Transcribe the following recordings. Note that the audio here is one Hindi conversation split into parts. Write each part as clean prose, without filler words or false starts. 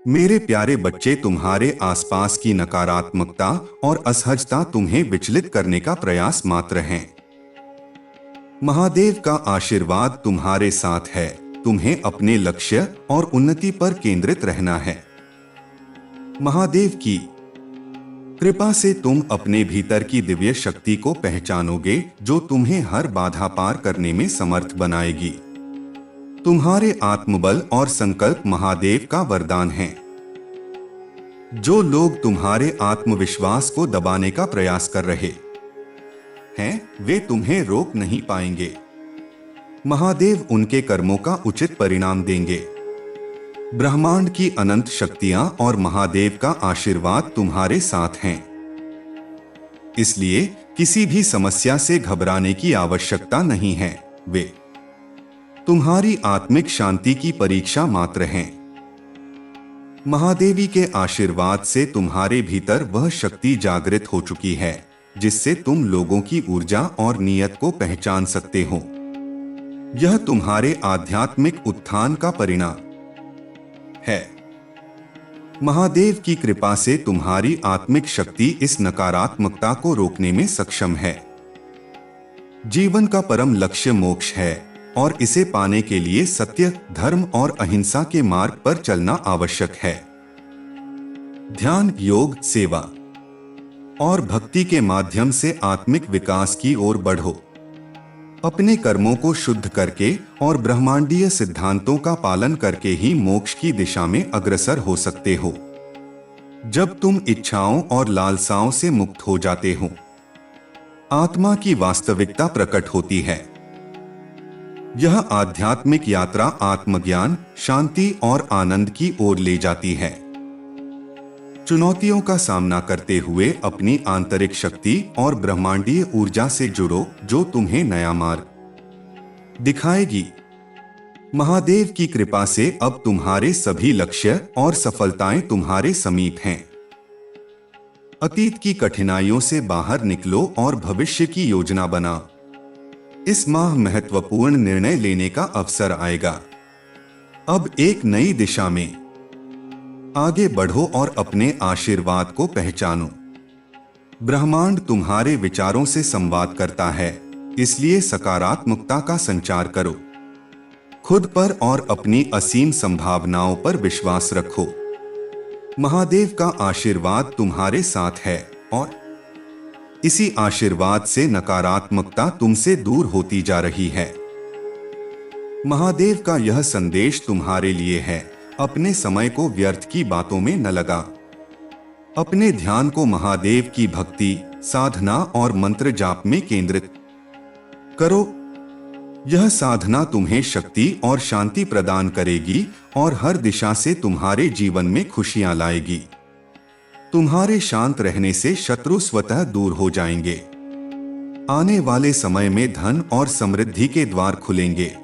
मेरे प्यारे बच्चे, तुम्हारे आसपास की नकारात्मकता और असहजता तुम्हें विचलित करने का प्रयास मात्र हैं। महादेव का आशीर्वाद तुम्हारे साथ है। तुम्हें अपने लक्ष्य और उन्नति पर केंद्रित रहना है। महादेव की कृपा से तुम अपने भीतर की दिव्य शक्ति को पहचानोगे, जो तुम्हें हर बाधा पार करने में समर्थ बनाएगी। तुम्हारे आत्मबल और संकल्प महादेव का वरदान हैं। जो लोग तुम्हारे आत्मविश्वास को दबाने का प्रयास कर रहे हैं, वे तुम्हें रोक नहीं पाएंगे। महादेव उनके कर्मों का उचित परिणाम देंगे। ब्रह्मांड की अनंत शक्तियां और महादेव का आशीर्वाद तुम्हारे साथ हैं। इसलिए किसी भी समस्या से घबराने की आवश्यकता नहीं है। वे तुम्हारी आत्मिक शांति की परीक्षा मात्र हैं। महादेवी के आशीर्वाद से तुम्हारे भीतर वह शक्ति जागृत हो चुकी है, जिससे तुम लोगों की ऊर्जा और नियत को पहचान सकते हो। यह तुम्हारे आध्यात्मिक उत्थान का परिणाम है। महादेव की कृपा से तुम्हारी आत्मिक शक्ति इस नकारात्मकता को रोकने में सक्षम है। जीवन का परम लक्ष्य मोक्ष है और इसे पाने के लिए सत्य, धर्म और अहिंसा के मार्ग पर चलना आवश्यक है। ध्यान, योग, सेवा और भक्ति के माध्यम से आत्मिक विकास की ओर बढ़ो। अपने कर्मों को शुद्ध करके और ब्रह्मांडीय सिद्धांतों का पालन करके ही मोक्ष की दिशा में अग्रसर हो सकते हो। जब तुम इच्छाओं और लालसाओं से मुक्त हो जाते हो, आत्मा की वास्तविकता प्रकट होती है। यह आध्यात्मिक यात्रा आत्मज्ञान, शांति और आनंद की ओर ले जाती है। चुनौतियों का सामना करते हुए अपनी आंतरिक शक्ति और ब्रह्मांडीय ऊर्जा से जुड़ो, जो तुम्हें नया मार्ग दिखाएगी। महादेव की कृपा से अब तुम्हारे सभी लक्ष्य और सफलताएं तुम्हारे समीप हैं। अतीत की कठिनाइयों से बाहर निकलो और भविष्य की योजना बनाओ। इस माह महत्वपूर्ण निर्णय लेने का अवसर आएगा। अब एक नई दिशा में आगे बढ़ो और अपने आशीर्वाद को पहचानो। ब्रह्मांड तुम्हारे विचारों से संवाद करता है, इसलिए सकारात्मकता का संचार करो। खुद पर और अपनी असीम संभावनाओं पर विश्वास रखो। महादेव का आशीर्वाद तुम्हारे साथ है और इसी आशीर्वाद से नकारात्मकता तुमसे दूर होती जा रही है। महादेव का यह संदेश तुम्हारे लिए है। अपने समय को व्यर्थ की बातों में न लगा। अपने ध्यान को महादेव की भक्ति, साधना और मंत्र जाप में केंद्रित करो। यह साधना तुम्हें शक्ति और शांति प्रदान करेगी और हर दिशा से तुम्हारे जीवन में खुशियां लाएगी। तुम्हारे शांत रहने से शत्रु स्वतः दूर हो जाएंगे। आने वाले समय में धन और समृद्धि के द्वार खुलेंगे।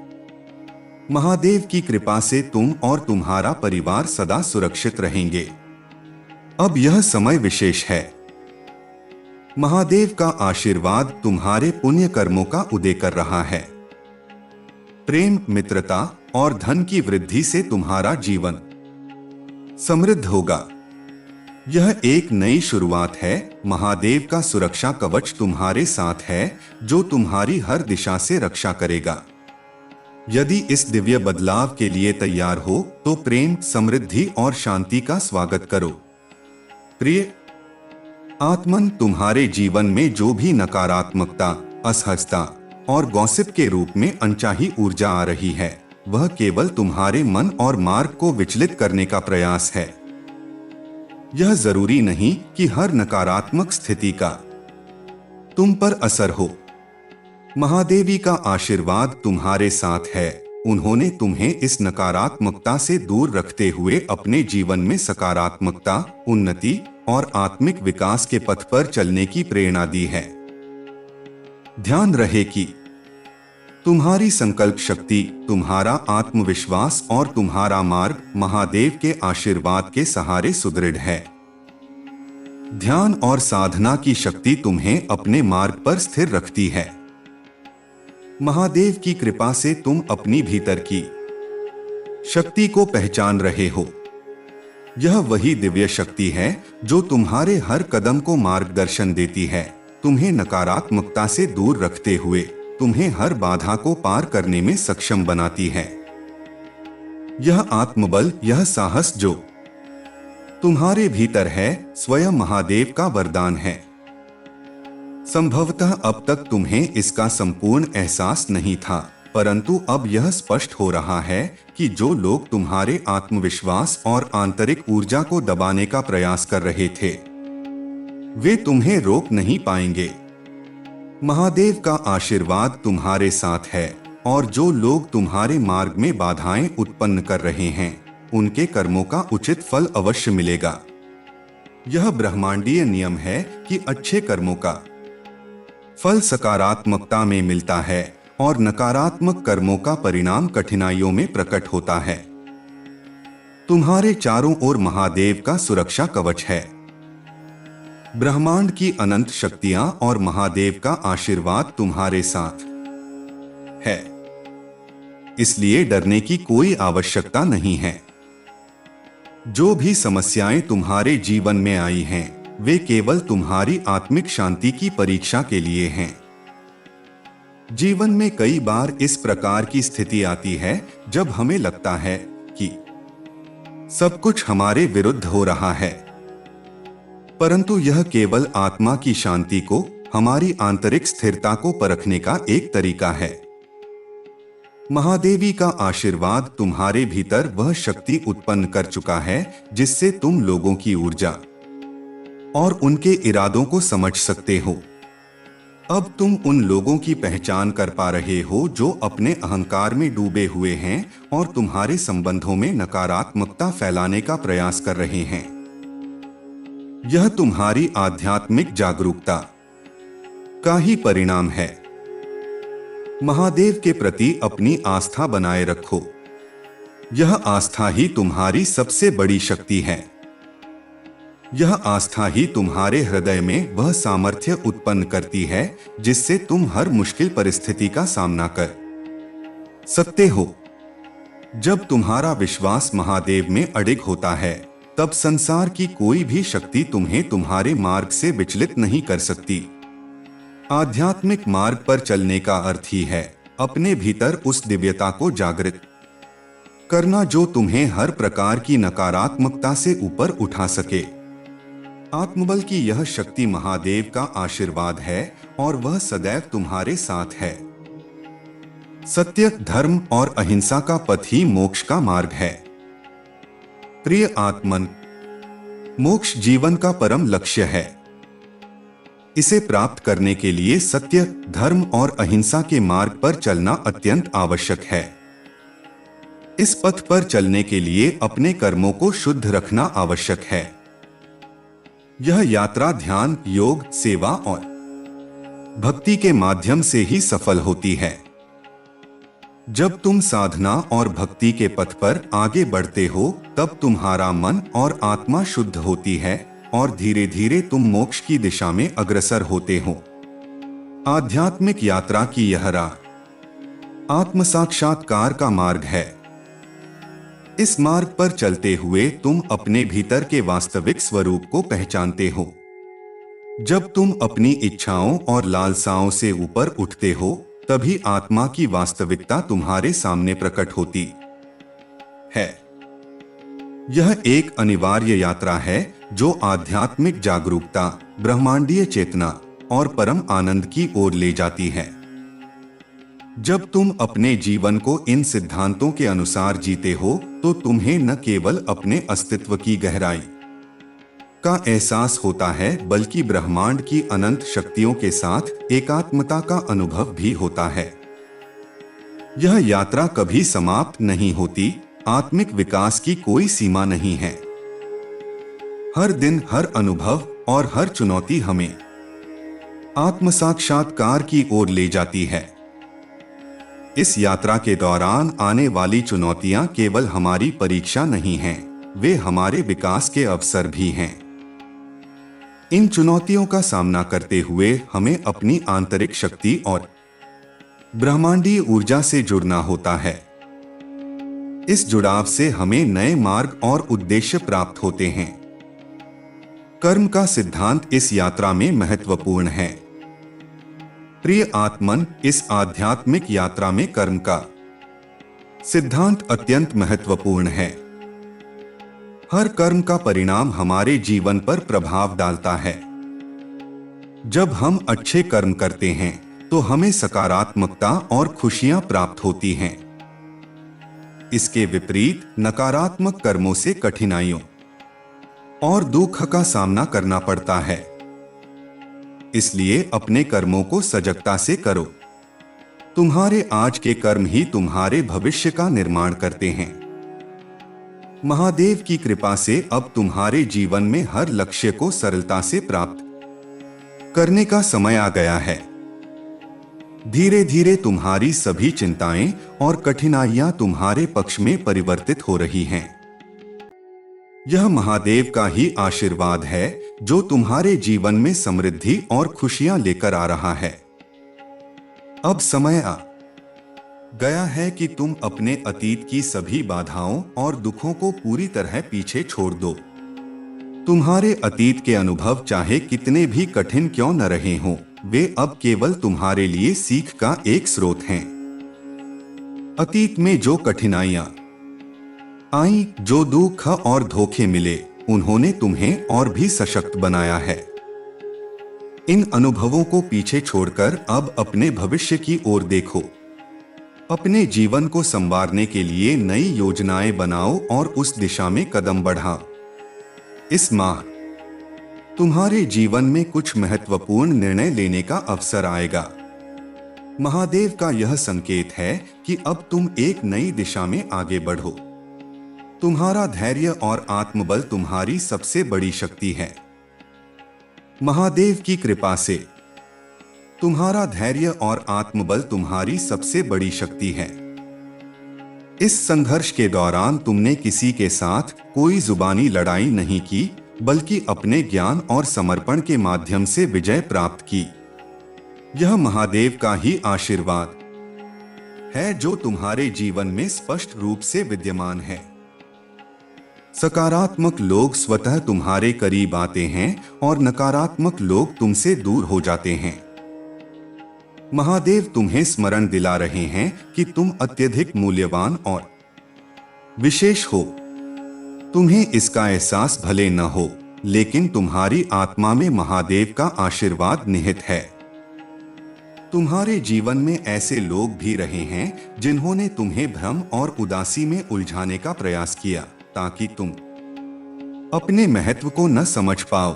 महादेव की कृपा से तुम और तुम्हारा परिवार सदा सुरक्षित रहेंगे। अब यह समय विशेष है। महादेव का आशीर्वाद तुम्हारे पुण्य कर्मों का उदय कर रहा है। प्रेम, मित्रता और धन की वृद्धि से तुम्हारा जीवन समृद्ध होगा। यह एक नई शुरुआत है। महादेव का सुरक्षा कवच तुम्हारे साथ है, जो तुम्हारी हर दिशा से रक्षा करेगा। यदि इस दिव्य बदलाव के लिए तैयार हो, तो प्रेम, समृद्धि और शांति का स्वागत करो। प्रिय आत्मन, तुम्हारे जीवन में जो भी नकारात्मकता, असहजता और गॉसिप के रूप में अनचाही ऊर्जा आ रही है, वह केवल तुम्हारे मन और मार्ग को विचलित करने का प्रयास है। यह जरूरी नहीं कि हर नकारात्मक स्थिति का तुम पर असर हो। महादेवी का आशीर्वाद तुम्हारे साथ है। उन्होंने तुम्हें इस नकारात्मकता से दूर रखते हुए अपने जीवन में सकारात्मकता, उन्नति और आत्मिक विकास के पथ पर चलने की प्रेरणा दी है। ध्यान रहे कि तुम्हारी संकल्प शक्ति, तुम्हारा आत्मविश्वास और तुम्हारा मार्ग महादेव के आशीर्वाद के सहारे सुदृढ़ है। ध्यान और साधना की शक्ति तुम्हें अपने मार्ग पर स्थिर रखती है। महादेव की कृपा से तुम अपनी भीतर की शक्ति को पहचान रहे हो। यह वही दिव्य शक्ति है जो तुम्हारे हर कदम को मार्गदर्शन देती है, तुम्हें नकारात्मकता से दूर रखते हुए तुम्हें हर बाधा को पार करने में सक्षम बनाती है। यह आत्मबल, यह साहस जो तुम्हारे भीतर है, स्वयं महादेव का वरदान है। संभवतः अब तक तुम्हें इसका संपूर्ण एहसास नहीं था, परंतु अब यह स्पष्ट हो रहा है कि जो लोग तुम्हारे आत्मविश्वास और आंतरिक ऊर्जा को दबाने का प्रयास कर रहे थे, वे तुम्हें रोक नहीं पाएंगे। महादेव का आशीर्वाद तुम्हारे साथ है और जो लोग तुम्हारे मार्ग में बाधाएं उत्पन्न कर रहे हैं, उनके कर्मों का उचित फल अवश्य मिलेगा। यह ब्रह्मांडीय नियम है कि अच्छे कर्मों का फल सकारात्मकता में मिलता है और नकारात्मक कर्मों का परिणाम कठिनाइयों में प्रकट होता है। तुम्हारे चारों ओर महादेव का सुरक्षा कवच है। ब्रह्मांड की अनंत शक्तियां और महादेव का आशीर्वाद तुम्हारे साथ है, इसलिए डरने की कोई आवश्यकता नहीं है। जो भी समस्याएं तुम्हारे जीवन में आई हैं, वे केवल तुम्हारी आत्मिक शांति की परीक्षा के लिए हैं। जीवन में कई बार इस प्रकार की स्थिति आती है जब हमें लगता है कि सब कुछ हमारे विरुद्ध हो रहा है, परंतु यह केवल आत्मा की शांति को, हमारी आंतरिक स्थिरता को परखने का एक तरीका है। महादेवी का आशीर्वाद तुम्हारे भीतर वह शक्ति उत्पन्न कर चुका है जिससे तुम लोगों की ऊर्जा और उनके इरादों को समझ सकते हो। अब तुम उन लोगों की पहचान कर पा रहे हो जो अपने अहंकार में डूबे हुए हैं और तुम्हारे संबंधों में नकारात्मकता फैलाने का प्रयास कर रहे हैं। यह तुम्हारी आध्यात्मिक जागरूकता का ही परिणाम है। महादेव के प्रति अपनी आस्था बनाए रखो। यह आस्था ही तुम्हारी सबसे बड़ी शक्ति है। यह आस्था ही तुम्हारे हृदय में वह सामर्थ्य उत्पन्न करती है जिससे तुम हर मुश्किल परिस्थिति का सामना कर सकते हो। जब तुम्हारा विश्वास महादेव में अडिग होता है, तब संसार की कोई भी शक्ति तुम्हें तुम्हारे मार्ग से विचलित नहीं कर सकती। आध्यात्मिक मार्ग पर चलने का अर्थ ही है अपने भीतर उस दिव्यता को जागृत करना जो तुम्हें हर प्रकार की नकारात्मकता से ऊपर उठा सके। आत्मबल की यह शक्ति महादेव का आशीर्वाद है और वह सदैव तुम्हारे साथ है। सत्य, धर्म और अहिंसा का पथ ही मोक्ष का मार्ग है। प्रिय आत्मन, मोक्ष जीवन का परम लक्ष्य है। इसे प्राप्त करने के लिए सत्य, धर्म और अहिंसा के मार्ग पर चलना अत्यंत आवश्यक है। इस पथ पर चलने के लिए अपने कर्मों को शुद्ध रखना आवश्यक है। यह यात्रा ध्यान, योग, सेवा और भक्ति के माध्यम से ही सफल होती है। जब तुम साधना और भक्ति के पथ पर आगे बढ़ते हो, तब तुम्हारा मन और आत्मा शुद्ध होती है और धीरे धीरे तुम मोक्ष की दिशा में अग्रसर होते हो। आध्यात्मिक यात्रा की यह राह आत्म साक्षात्कार का मार्ग है। इस मार्ग पर चलते हुए तुम अपने भीतर के वास्तविक स्वरूप को पहचानते हो। जब तुम अपनी इच्छाओं और लालसाओं से ऊपर उठते हो, तभी आत्मा की वास्तविकता तुम्हारे सामने प्रकट होती है। यह एक अनिवार्य यात्रा है जो आध्यात्मिक जागरूकता, ब्रह्मांडीय चेतना और परम आनंद की ओर ले जाती है। जब तुम अपने जीवन को इन सिद्धांतों के अनुसार जीते हो, तो तुम्हें न केवल अपने अस्तित्व की गहराई का एहसास होता है, बल्कि ब्रह्मांड की अनंत शक्तियों के साथ एकात्मता का अनुभव भी होता है। यह यात्रा कभी समाप्त नहीं होती। आत्मिक विकास की कोई सीमा नहीं है। हर दिन, हर अनुभव और हर चुनौती हमें आत्म साक्षात्कार की ओर ले जाती है। इस यात्रा के दौरान आने वाली चुनौतियां केवल हमारी परीक्षा नहीं हैं, वे हमारे विकास के अवसर भी हैं। इन चुनौतियों का सामना करते हुए हमें अपनी आंतरिक शक्ति और ब्रह्मांडीय ऊर्जा से जुड़ना होता है। इस जुड़ाव से हमें नए मार्ग और उद्देश्य प्राप्त होते हैं। कर्म का सिद्धांत इस यात्रा में महत्वपूर्ण है। प्रिय आत्मन, इस आध्यात्मिक यात्रा में कर्म का सिद्धांत अत्यंत महत्वपूर्ण है। हर कर्म का परिणाम हमारे जीवन पर प्रभाव डालता है। जब हम अच्छे कर्म करते हैं तो हमें सकारात्मकता और खुशियां प्राप्त होती हैं। इसके विपरीत नकारात्मक कर्मों से कठिनाइयों और दुख का सामना करना पड़ता है। इसलिए अपने कर्मों को सजगता से करो। तुम्हारे आज के कर्म ही तुम्हारे भविष्य का निर्माण करते हैं। महादेव की कृपा से अब तुम्हारे जीवन में हर लक्ष्य को सरलता से प्राप्त करने का समय आ गया है। धीरे धीरे तुम्हारी सभी चिंताएं और कठिनाइयां तुम्हारे पक्ष में परिवर्तित हो रही हैं। यह महादेव का ही आशीर्वाद है जो तुम्हारे जीवन में समृद्धि और खुशियां लेकर आ रहा है। अब समय आ गया है कि तुम अपने अतीत की सभी बाधाओं और दुखों को पूरी तरह पीछे छोड़ दो। तुम्हारे अतीत के अनुभव चाहे कितने भी कठिन क्यों न रहे हों, वे अब केवल तुम्हारे लिए सीख का एक स्रोत हैं। अतीत में जो कठिनाइयां आई, जो दुख और धोखे मिले, उन्होंने तुम्हें और भी सशक्त बनाया है। इन अनुभवों को पीछे छोड़कर अब अपने भविष्य की ओर देखो। अपने जीवन को संवारने के लिए नई योजनाएं बनाओ और उस दिशा में कदम बढ़ाओ। इस माह तुम्हारे जीवन में कुछ महत्वपूर्ण निर्णय लेने का अवसर आएगा। महादेव का यह संकेत है कि अब तुम एक नई दिशा में आगे बढ़ो। तुम्हारा धैर्य और आत्मबल तुम्हारी सबसे बड़ी शक्ति है। महादेव की कृपा से तुम्हारा धैर्य और आत्मबल तुम्हारी सबसे बड़ी शक्ति है। इस संघर्ष के दौरान तुमने किसी के साथ कोई जुबानी लड़ाई नहीं की, बल्कि अपने ज्ञान और समर्पण के माध्यम से विजय प्राप्त की। यह महादेव का ही आशीर्वाद है जो तुम्हारे जीवन में स्पष्ट रूप से विद्यमान है। सकारात्मक लोग स्वतः तुम्हारे करीब आते हैं और नकारात्मक लोग तुमसे दूर हो जाते हैं। महादेव तुम्हें स्मरण दिला रहे हैं कि तुम अत्यधिक मूल्यवान और विशेष हो। तुम्हें इसका एहसास भले न हो, लेकिन तुम्हारी आत्मा में महादेव का आशीर्वाद निहित है। तुम्हारे जीवन में ऐसे लोग भी रहे हैं जिन्होंने तुम्हें भ्रम और उदासी में उलझाने का प्रयास किया, ताकि तुम अपने महत्व को न समझ पाओ।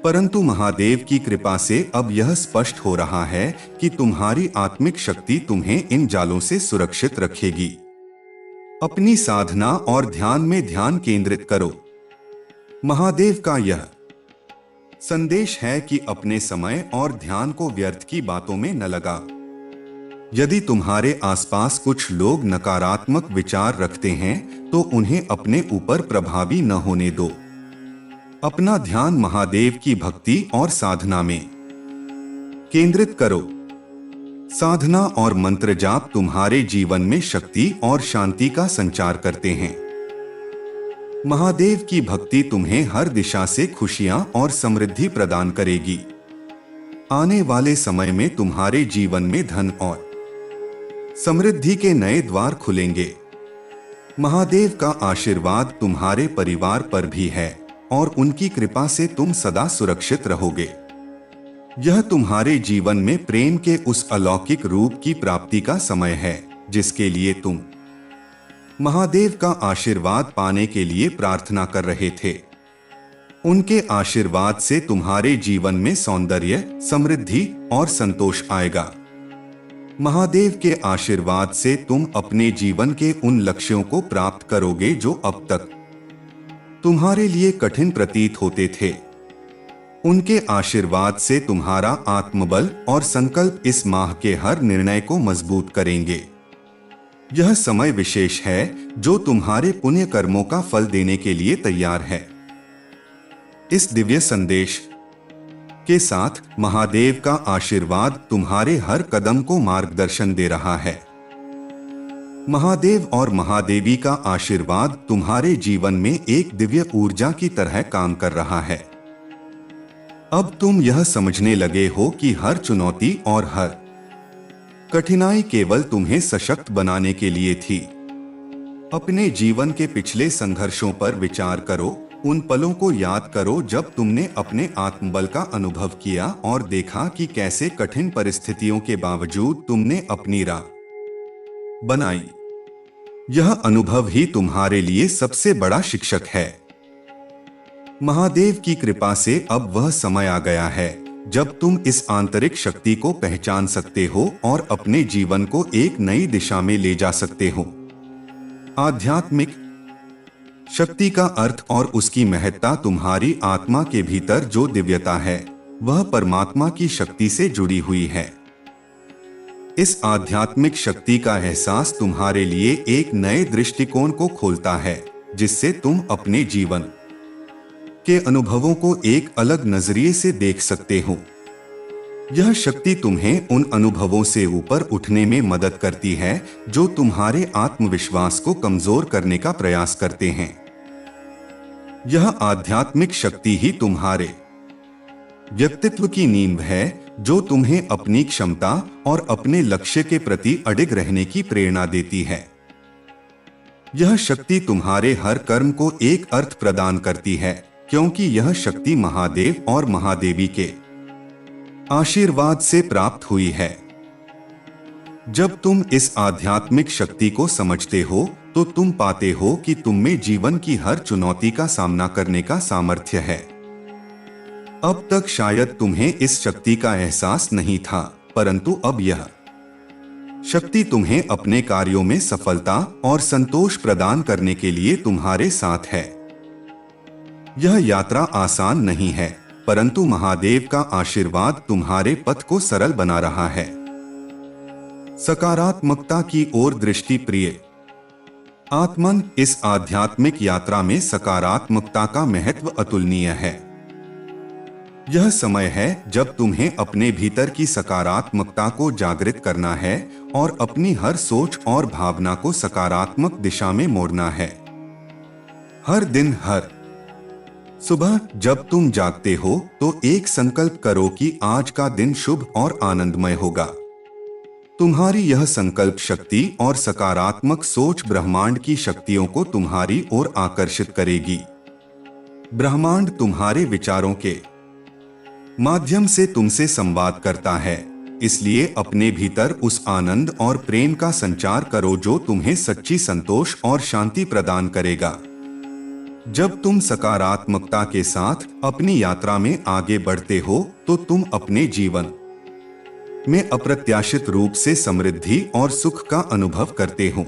परंतु महादेव की कृपा से अब यह स्पष्ट हो रहा है कि तुम्हारी आत्मिक शक्ति तुम्हें इन जालों से सुरक्षित रखेगी। अपनी साधना और ध्यान में ध्यान केंद्रित करो। महादेव का यह संदेश है कि अपने समय और ध्यान को व्यर्थ की बातों में न लगा। यदि तुम्हारे आसपास कुछ लोग नकारात्मक विचार रखते हैं तो उन्हें अपने ऊपर प्रभावी न होने दो। अपना ध्यान महादेव की भक्ति और साधना में केंद्रित करो। साधना और मंत्र जाप तुम्हारे जीवन में शक्ति और शांति का संचार करते हैं। महादेव की भक्ति तुम्हें हर दिशा से खुशियां और समृद्धि प्रदान करेगी। आने वाले समय में तुम्हारे जीवन में धन और समृद्धि के नए द्वार खुलेंगे। महादेव का आशीर्वाद तुम्हारे परिवार पर भी है और उनकी कृपा से तुम सदा सुरक्षित रहोगे। यह तुम्हारे जीवन में प्रेम के उस अलौकिक रूप की प्राप्ति का समय है जिसके लिए तुम महादेव का आशीर्वाद पाने के लिए प्रार्थना कर रहे थे। उनके आशीर्वाद से तुम्हारे जीवन में सौंदर्य, समृद्धि और संतोष आएगा। महादेव के आशीर्वाद से तुम अपने जीवन के उन लक्ष्यों को प्राप्त करोगे जो अब तक तुम्हारे लिए कठिन प्रतीत होते थे। उनके आशीर्वाद से तुम्हारा आत्मबल और संकल्प इस माह के हर निर्णय को मजबूत करेंगे। यह समय विशेष है जो तुम्हारे पुण्य कर्मों का फल देने के लिए तैयार है। इस दिव्य संदेश के साथ महादेव का आशीर्वाद तुम्हारे हर कदम को मार्गदर्शन दे रहा है। महादेव और महादेवी का आशीर्वाद तुम्हारे जीवन में एक दिव्य ऊर्जा की तरह काम कर रहा है। अब तुम यह समझने लगे हो कि हर चुनौती और हर कठिनाई केवल तुम्हें सशक्त बनाने के लिए थी। अपने जीवन के पिछले संघर्षों पर विचार करो, उन पलों को याद करो जब तुमने अपने आत्मबल का अनुभव किया और देखा कि कैसे कठिन परिस्थितियों के बावजूद तुमने अपनी राह बनाई। यह अनुभव ही तुम्हारे लिए सबसे बड़ा शिक्षक है। महादेव की कृपा से अब वह समय आ गया है जब तुम इस आंतरिक शक्ति को पहचान सकते हो और अपने जीवन को एक नई दिशा में ले जा सकते हो। आध्यात्मिक शक्ति का अर्थ और उसकी महत्ता तुम्हारी आत्मा के भीतर जो दिव्यता है वह परमात्मा की शक्ति से जुड़ी हुई है। इस आध्यात्मिक शक्ति का एहसास तुम्हारे लिए एक नए दृष्टिकोण को खोलता है, जिससे तुम अपने जीवन के अनुभवों को एक अलग नजरिए से देख सकते हो। यह शक्ति तुम्हें उन अनुभवों से ऊपर उठने में मदद करती है जो तुम्हारे आत्मविश्वास को कमजोर करने का प्रयास करते हैं। यह आध्यात्मिक शक्ति ही तुम्हारे व्यक्तित्व की नींव है जो तुम्हें अपनी क्षमता और अपने लक्ष्य के प्रति अडिग रहने की प्रेरणा देती है। यह शक्ति तुम्हारे हर कर्म को एक अर्थ प्रदान करती है, क्योंकि यह शक्ति महादेव और महादेवी के आशीर्वाद से प्राप्त हुई है। जब तुम इस आध्यात्मिक शक्ति को समझते हो तो तुम पाते हो कि तुम में जीवन की हर चुनौती का सामना करने का सामर्थ्य है। अब तक शायद तुम्हें इस शक्ति का एहसास नहीं था, परंतु अब यह शक्ति तुम्हें अपने कार्यों में सफलता और संतोष प्रदान करने के लिए तुम्हारे साथ है। यह यात्रा आसान नहीं है, परंतु महादेव का आशीर्वाद तुम्हारे पथ को सरल बना रहा है। सकारात्मकता की ओर दृष्टि। प्रिय आत्मन, इस आध्यात्मिक यात्रा में सकारात्मकता का महत्व अतुलनीय है। यह समय है जब तुम्हें अपने भीतर की सकारात्मकता को जागृत करना है और अपनी हर सोच और भावना को सकारात्मक दिशा में मोड़ना है। हर दिन, हर सुबह जब तुम जागते हो तो एक संकल्प करो कि आज का दिन शुभ और आनंदमय होगा। तुम्हारी यह संकल्प शक्ति और सकारात्मक सोच ब्रह्मांड की शक्तियों को तुम्हारी ओर आकर्षित करेगी। ब्रह्मांड तुम्हारे विचारों के माध्यम से तुमसे संवाद करता है, इसलिए अपने भीतर उस आनंद और प्रेम का संचार करो जो तुम्हें सच्ची संतोष और शांति प्रदान करेगा। जब तुम सकारात्मकता के साथ अपनी यात्रा में आगे बढ़ते हो तो तुम अपने जीवन में अप्रत्याशित रूप से समृद्धि और सुख का अनुभव करते हो।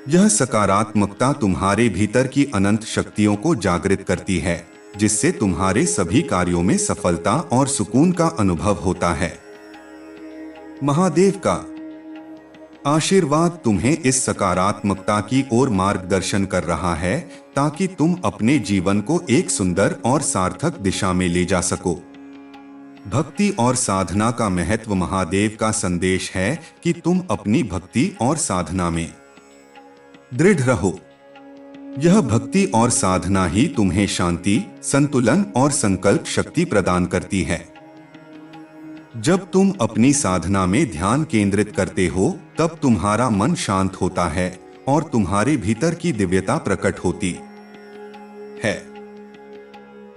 यह सकारात्मकता तुम्हारे भीतर की अनंत शक्तियों को जागृत करती है, जिससे तुम्हारे सभी कार्यों में सफलता और सुकून का अनुभव होता है। महादेव का आशीर्वाद तुम्हें इस सकारात्मकता की ओर मार्गदर्शन कर रहा है ताकि तुम अपने जीवन को एक सुंदर और सार्थक दिशा में ले जा सको। भक्ति और साधना का महत्व। महादेव का संदेश है कि तुम अपनी भक्ति और साधना में दृढ़ रहो। यह भक्ति और साधना ही तुम्हें शांति, संतुलन और संकल्प शक्ति प्रदान करती है। जब तुम अपनी साधना में ध्यान केंद्रित करते हो तब तुम्हारा मन शांत होता है और तुम्हारे भीतर की दिव्यता प्रकट होती है।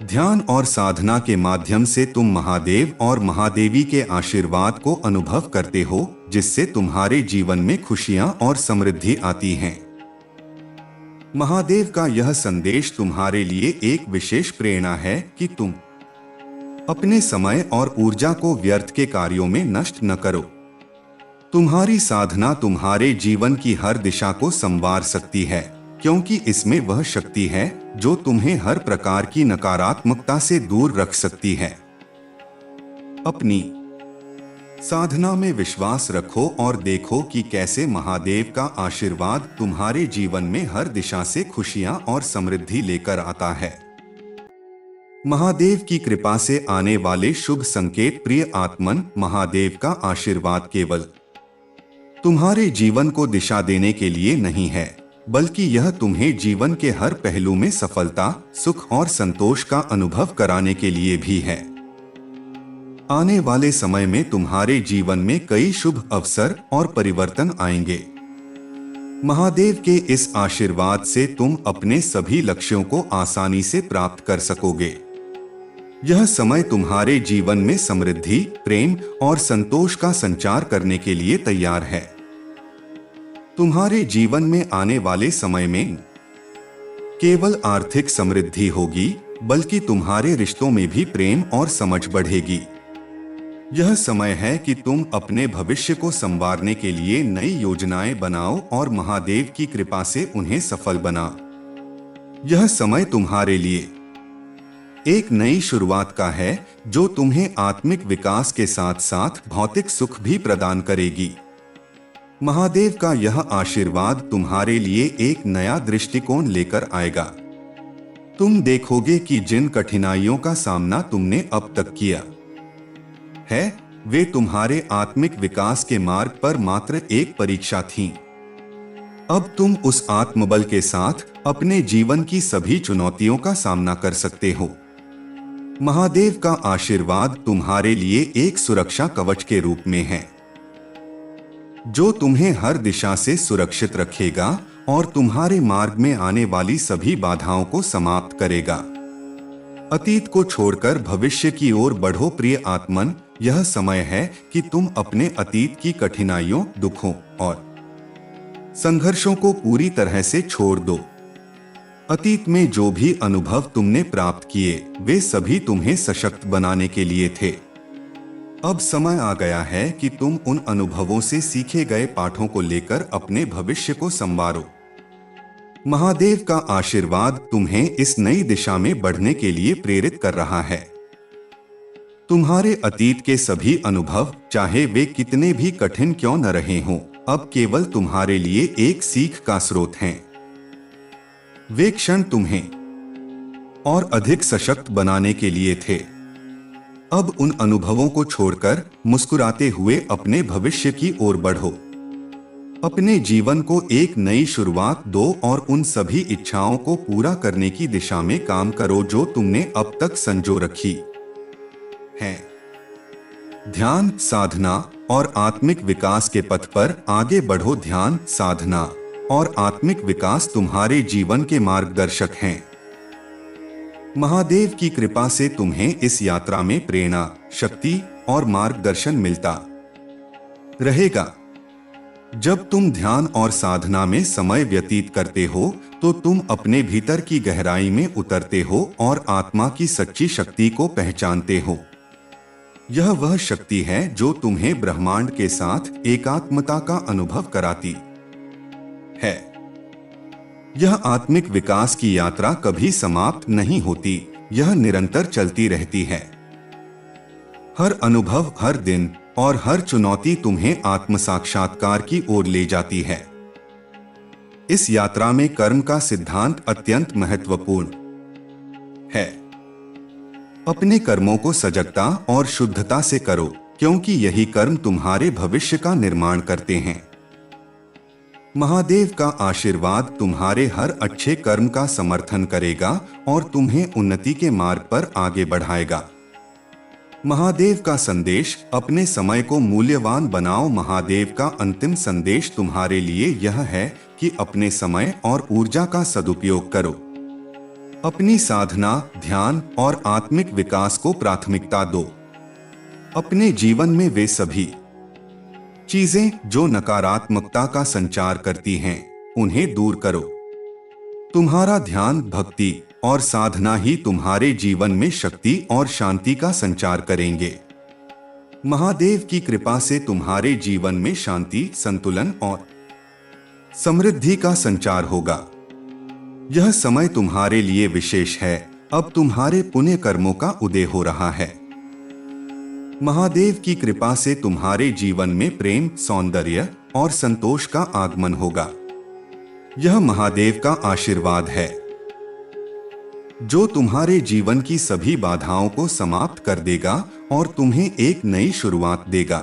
ध्यान और साधना के माध्यम से तुम महादेव और महादेवी के आशीर्वाद को अनुभव करते हो, जिससे तुम्हारे जीवन में खुशियां और समृद्धि आती हैं। महादेव का यह संदेश तुम्हारे लिए एक विशेष प्रेरणा है कि तुम अपने समय और ऊर्जा को व्यर्थ के कार्यों में नष्ट न करो। तुम्हारी साधना तुम्हारे जीवन की हर दिशा को संवार सकती है, क्योंकि इसमें वह शक्ति है जो तुम्हें हर प्रकार की नकारात्मकता से दूर रख सकती है। अपनी साधना में विश्वास रखो और देखो कि कैसे महादेव का आशीर्वाद तुम्हारे जीवन में हर दिशा से खुशियां और समृद्धि लेकर आता है। महादेव की कृपा से आने वाले शुभ संकेत। प्रिय आत्मन, महादेव का आशीर्वाद केवल तुम्हारे जीवन को दिशा देने के लिए नहीं है, बल्कि यह तुम्हें जीवन के हर पहलू में सफलता, सुख और संतोष का अनुभव कराने के लिए भी है। आने वाले समय में तुम्हारे जीवन में कई शुभ अवसर और परिवर्तन आएंगे। महादेव के इस आशीर्वाद से तुम अपने सभी लक्ष्यों को आसानी से प्राप्त कर सकोगे। यह समय तुम्हारे जीवन में समृद्धि, प्रेम और संतोष का संचार करने के लिए तैयार है। तुम्हारे जीवन में आने वाले समय में केवल आर्थिक समृद्धि होगी, बल्कि तुम्हारे रिश्तों में भी प्रेम और समझ बढ़ेगी। यह समय है कि तुम अपने भविष्य को संवारने के लिए नई योजनाएं बनाओ और महादेव की कृपा से उन्हें सफल बना। यह समय तुम्हारे लिए एक नई शुरुआत का है, जो तुम्हें आत्मिक विकास के साथ साथ भौतिक सुख भी प्रदान करेगी। महादेव का यह आशीर्वाद तुम्हारे लिए एक नया दृष्टिकोण लेकर आएगा। तुम देखोगे कि जिन कठिनाइयों का सामना तुमने अब तक किया है, वे तुम्हारे आत्मिक विकास के मार्ग पर मात्र एक परीक्षा थी। अब तुम उस आत्मबल के साथ अपने जीवन की सभी चुनौतियों का सामना कर सकते हो। महादेव का आशीर्वाद तुम्हारे लिए एक सुरक्षा कवच के रूप में है, जो तुम्हें हर दिशा से सुरक्षित रखेगा और तुम्हारे मार्ग में आने वाली सभी बाधाओं को समाप्त करेगा। अतीत को छोड़कर भविष्य की ओर बढ़ो प्रिय आत्मन। यह समय है कि तुम अपने अतीत की कठिनाइयों, दुखों और संघर्षों को पूरी तरह से छोड़ दो। अतीत में जो भी अनुभव तुमने प्राप्त किए, वे सभी तुम्हें सशक्त बनाने के लिए थे। अब समय आ गया है कि तुम उन अनुभवों से सीखे गए पाठों को लेकर अपने भविष्य को संवारो। महादेव का आशीर्वाद तुम्हें इस नई दिशा में बढ़ने के लिए प्रेरित कर रहा है। तुम्हारे अतीत के सभी अनुभव, चाहे वे कितने भी कठिन क्यों न रहे हों, अब केवल तुम्हारे लिए एक सीख का स्रोत हैं। वे क्षण तुम्हें और अधिक सशक्त बनाने के लिए थे। अब उन अनुभवों को छोड़कर मुस्कुराते हुए अपने भविष्य की ओर बढ़ो। अपने जीवन को एक नई शुरुआत दो और उन सभी इच्छाओं को पूरा करने की दिशा में काम करो जो तुमने अब तक संजो रखी है। ध्यान, साधना और आत्मिक विकास के पथ पर आगे बढ़ो। ध्यान, साधना और आत्मिक विकास तुम्हारे जीवन के मार्गदर्शक हैं। महादेव की कृपा से तुम्हें इस यात्रा में प्रेरणा, शक्ति और मार्गदर्शन मिलता रहेगा। जब तुम ध्यान और साधना में समय व्यतीत करते हो, तो तुम अपने भीतर की गहराई में उतरते हो और आत्मा की सच्ची शक्ति को पहचानते हो। यह वह शक्ति है जो तुम्हें ब्रह्मांड के साथ एकात्मता का अनुभव कराती है। यह आत्मिक विकास की यात्रा कभी समाप्त नहीं होती, यह निरंतर चलती रहती है। हर अनुभव, हर दिन और हर चुनौती तुम्हें आत्म साक्षात्कार की ओर ले जाती है। इस यात्रा में कर्म का सिद्धांत अत्यंत महत्वपूर्ण है। अपने कर्मों को सजगता और शुद्धता से करो, क्योंकि यही कर्म तुम्हारे भविष्य का निर्माण करते हैं। महादेव का आशीर्वाद तुम्हारे हर अच्छे कर्म का समर्थन करेगा और तुम्हें उन्नति के मार्ग पर आगे बढ़ाएगा। महादेव का संदेश, अपने समय को मूल्यवान बनाओ। महादेव का अंतिम संदेश तुम्हारे लिए यह है कि अपने समय और ऊर्जा का सदुपयोग करो। अपनी साधना, ध्यान और आत्मिक विकास को प्राथमिकता दो। अपने जीवन में वे सभी चीजें जो नकारात्मकता का संचार करती हैं, उन्हें दूर करो। तुम्हारा ध्यान, भक्ति और साधना ही तुम्हारे जीवन में शक्ति और शांति का संचार करेंगे। महादेव की कृपा से तुम्हारे जीवन में शांति, संतुलन और समृद्धि का संचार होगा। यह समय तुम्हारे लिए विशेष है। अब तुम्हारे पुण्य कर्मों का उदय हो रहा है। महादेव की कृपा से तुम्हारे जीवन में प्रेम, सौंदर्य और संतोष का आगमन होगा। यह महादेव का आशीर्वाद है जो तुम्हारे जीवन की सभी बाधाओं को समाप्त कर देगा और तुम्हें एक नई शुरुआत देगा।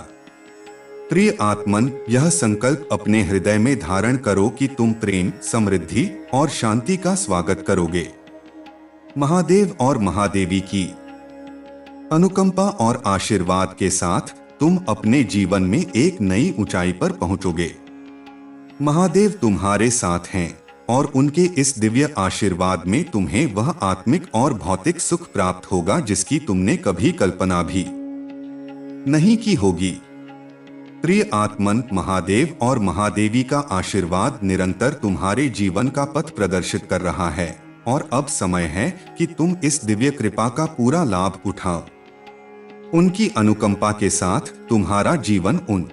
प्रिय आत्मन, यह संकल्प अपने हृदय में धारण करो कि तुम प्रेम, समृद्धि और शांति का स्वागत करोगे। महादेव और महादेवी की अनुकंपा और आशीर्वाद के साथ तुम अपने जीवन में एक नई ऊंचाई पर पहुंचोगे। महादेव तुम्हारे साथ हैं और उनके इस दिव्य आशीर्वाद में तुम्हें वह आत्मिक और भौतिक सुख प्राप्त होगा जिसकी तुमने कभी कल्पना भी नहीं की होगी। प्रिय आत्मन, महादेव और महादेवी का आशीर्वाद निरंतर तुम्हारे जीवन का पथ प्रदर्शित कर रहा है और अब समय है कि तुम इस दिव्य कृपा का पूरा लाभ उठाओ। उनकी अनुकंपा के साथ तुम्हारा जीवन उन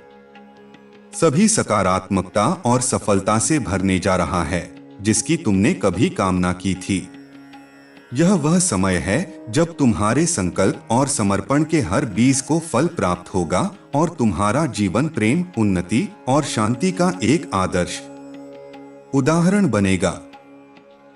सभी सकारात्मकता और सफलता से भरने जा रहा है जिसकी तुमने कभी कामना की थी। यह वह समय है जब तुम्हारे संकल्प और समर्पण के हर बीज को फल प्राप्त होगा और तुम्हारा जीवन प्रेम, उन्नति और शांति का एक आदर्श उदाहरण बनेगा।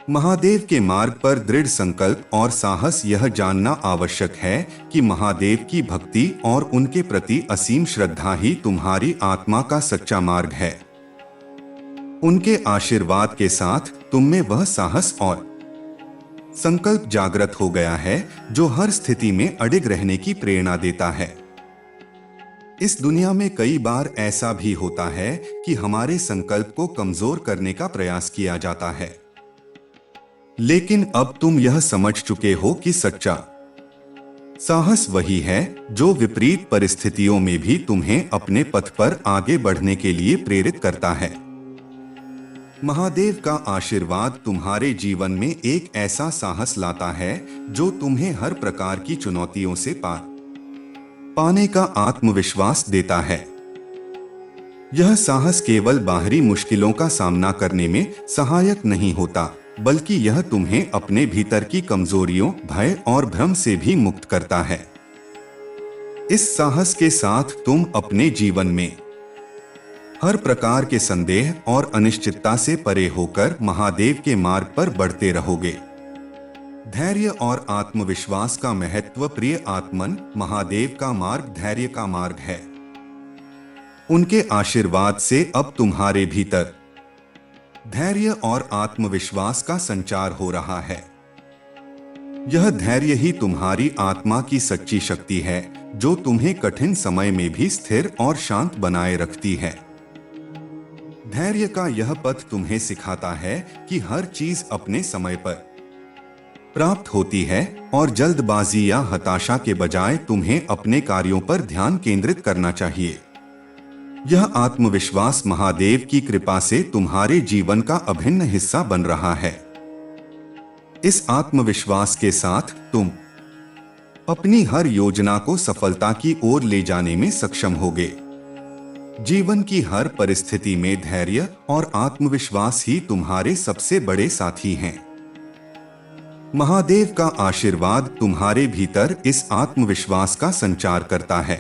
महादेव के मार्ग पर दृढ़ संकल्प और साहस। यह जानना आवश्यक है कि महादेव की भक्ति और उनके प्रति असीम श्रद्धा ही तुम्हारी आत्मा का सच्चा मार्ग है। उनके आशीर्वाद के साथ तुम में वह साहस और संकल्प जागृत हो गया है जो हर स्थिति में अडिग रहने की प्रेरणा देता है। इस दुनिया में कई बार ऐसा भी होता है कि हमारे संकल्प को कमजोर करने का प्रयास किया जाता है, लेकिन अब तुम यह समझ चुके हो कि सच्चा साहस वही है जो विपरीत परिस्थितियों में भी तुम्हें अपने पथ पर आगे बढ़ने के लिए प्रेरित करता है। महादेव का आशीर्वाद तुम्हारे जीवन में एक ऐसा साहस लाता है जो तुम्हें हर प्रकार की चुनौतियों से पार पाने का आत्मविश्वास देता है। यह साहस केवल बाहरी मुश्किलों का सामना करने में सहायक नहीं होता, बल्कि यह तुम्हें अपने भीतर की कमजोरियों, भय और भ्रम से भी मुक्त करता है। इस साहस के साथ तुम अपने जीवन में हर प्रकार के संदेह और अनिश्चितता से परे होकर महादेव के मार्ग पर बढ़ते रहोगे। धैर्य और आत्मविश्वास का महत्व। प्रिय आत्मन, महादेव का मार्ग धैर्य का मार्ग है। उनके आशीर्वाद से अब तुम्हारे भीतर धैर्य और आत्मविश्वास का संचार हो रहा है। यह धैर्य ही तुम्हारी आत्मा की सच्ची शक्ति है जो तुम्हें कठिन समय में भी स्थिर और शांत बनाए रखती है। धैर्य का यह पथ तुम्हें सिखाता है कि हर चीज अपने समय पर प्राप्त होती है और जल्दबाजी या हताशा के बजाय तुम्हें अपने कार्यों पर ध्यान केंद्रित करना चाहिए। यह आत्मविश्वास महादेव की कृपा से तुम्हारे जीवन का अभिन्न हिस्सा बन रहा है। इस आत्मविश्वास के साथ तुम अपनी हर योजना को सफलता की ओर ले जाने में सक्षम होगे। जीवन की हर परिस्थिति में धैर्य और आत्मविश्वास ही तुम्हारे सबसे बड़े साथी हैं। महादेव का आशीर्वाद तुम्हारे भीतर इस आत्मविश्वास का संचार करता है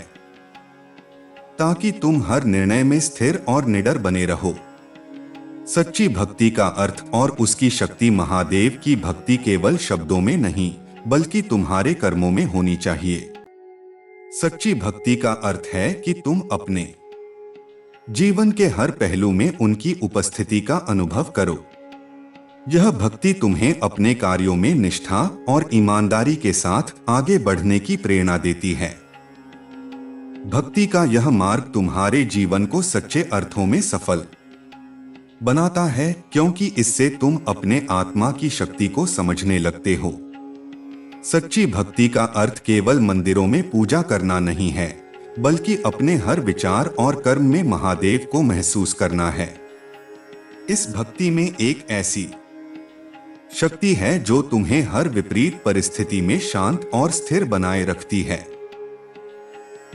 ताकि तुम हर निर्णय में स्थिर और निडर बने रहो। सच्ची भक्ति का अर्थ और उसकी शक्ति। महादेव की भक्ति केवल शब्दों में नहीं, बल्कि तुम्हारे कर्मों में होनी चाहिए। सच्ची भक्ति का अर्थ है कि तुम अपने जीवन के हर पहलू में उनकी उपस्थिति का अनुभव करो। यह भक्ति तुम्हें अपने कार्यों में निष्ठा और ईमानदारी के साथ आगे बढ़ने की प्रेरणा देती है। भक्ति का यह मार्ग तुम्हारे जीवन को सच्चे अर्थों में सफल बनाता है, क्योंकि इससे तुम अपने आत्मा की शक्ति को समझने लगते हो। सच्ची भक्ति का अर्थ केवल मंदिरों में पूजा करना नहीं है, बल्कि अपने हर विचार और कर्म में महादेव को महसूस करना है। इस भक्ति में एक ऐसी शक्ति है जो तुम्हें हर विपरीत परिस्थिति में शांत और स्थिर बनाए रखती है।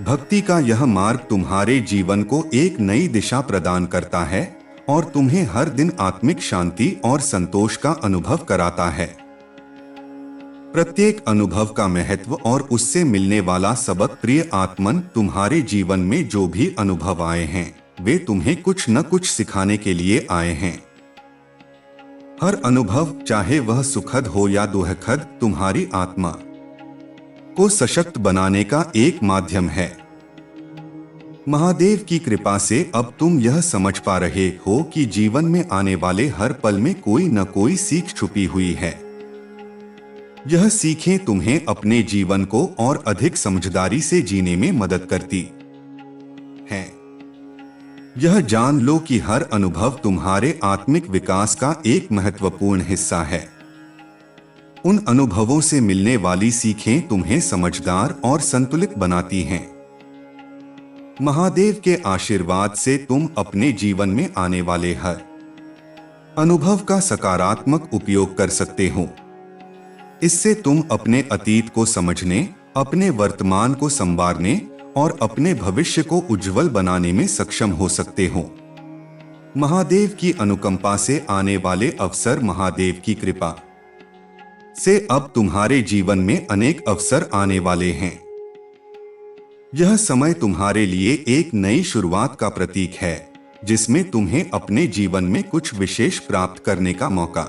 भक्ति का यह मार्ग तुम्हारे जीवन को एक नई दिशा प्रदान करता है और तुम्हें हर दिन आत्मिक शांति और संतोष का अनुभव कराता है। प्रत्येक अनुभव का महत्व और उससे मिलने वाला सबक। प्रिय आत्मन, तुम्हारे जीवन में जो भी अनुभव आए हैं वे तुम्हें कुछ न कुछ सिखाने के लिए आए हैं। हर अनुभव, चाहे वह सुखद हो या दुखद, तुम्हारी आत्मा को सशक्त बनाने का एक माध्यम है। महादेव की कृपा से अब तुम यह समझ पा रहे हो कि जीवन में आने वाले हर पल में कोई न कोई सीख छुपी हुई है। यह सीखें तुम्हें अपने जीवन को और अधिक समझदारी से जीने में मदद करती हैं। यह जान लो कि हर अनुभव तुम्हारे आत्मिक विकास का एक महत्वपूर्ण हिस्सा है। उन अनुभवों से मिलने वाली सीखें तुम्हें समझदार और संतुलित बनाती हैं। महादेव के आशीर्वाद से तुम अपने जीवन में आने वाले हर अनुभव का सकारात्मक उपयोग कर सकते हो। इससे तुम अपने अतीत को समझने, अपने वर्तमान को संवारने और अपने भविष्य को उज्जवल बनाने में सक्षम हो सकते हो। महादेव की अनुकंपा से आने वाले अवसर। महादेव की कृपा से अब तुम्हारे जीवन में अनेक अवसर आने वाले हैं। यह समय तुम्हारे लिए एक नई शुरुआत का प्रतीक है, जिसमें तुम्हें अपने जीवन में कुछ विशेष प्राप्त करने का मौका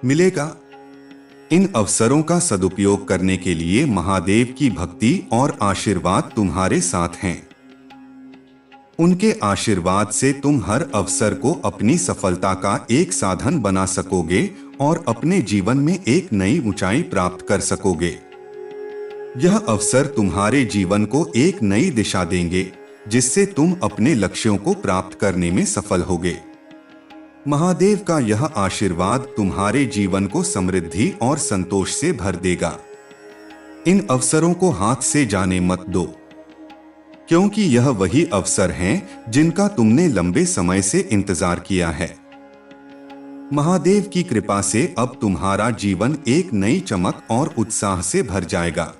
मिलेगा। इन अवसरों का सदुपयोग करने के लिए महादेव की भक्ति और आशीर्वाद तुम्हारे साथ हैं। उनके आशीर्वाद से तुम हर अवसर को अपनी सफलता का एक साधन बना सकोगे और अपने जीवन में एक नई ऊंचाई प्राप्त कर सकोगे। यह अवसर तुम्हारे जीवन को एक नई दिशा देंगे, जिससे तुम अपने लक्ष्यों को प्राप्त करने में सफल होगे। महादेव का यह आशीर्वाद तुम्हारे जीवन को समृद्धि और संतोष से भर देगा। इन अवसरों को हाथ से जाने मत दो, क्योंकि यह वही अवसर हैं जिनका तुमने लंबे समय से इंतजार किया है। महादेव की कृपा से अब तुम्हारा जीवन एक नई चमक और उत्साह से भर जाएगा।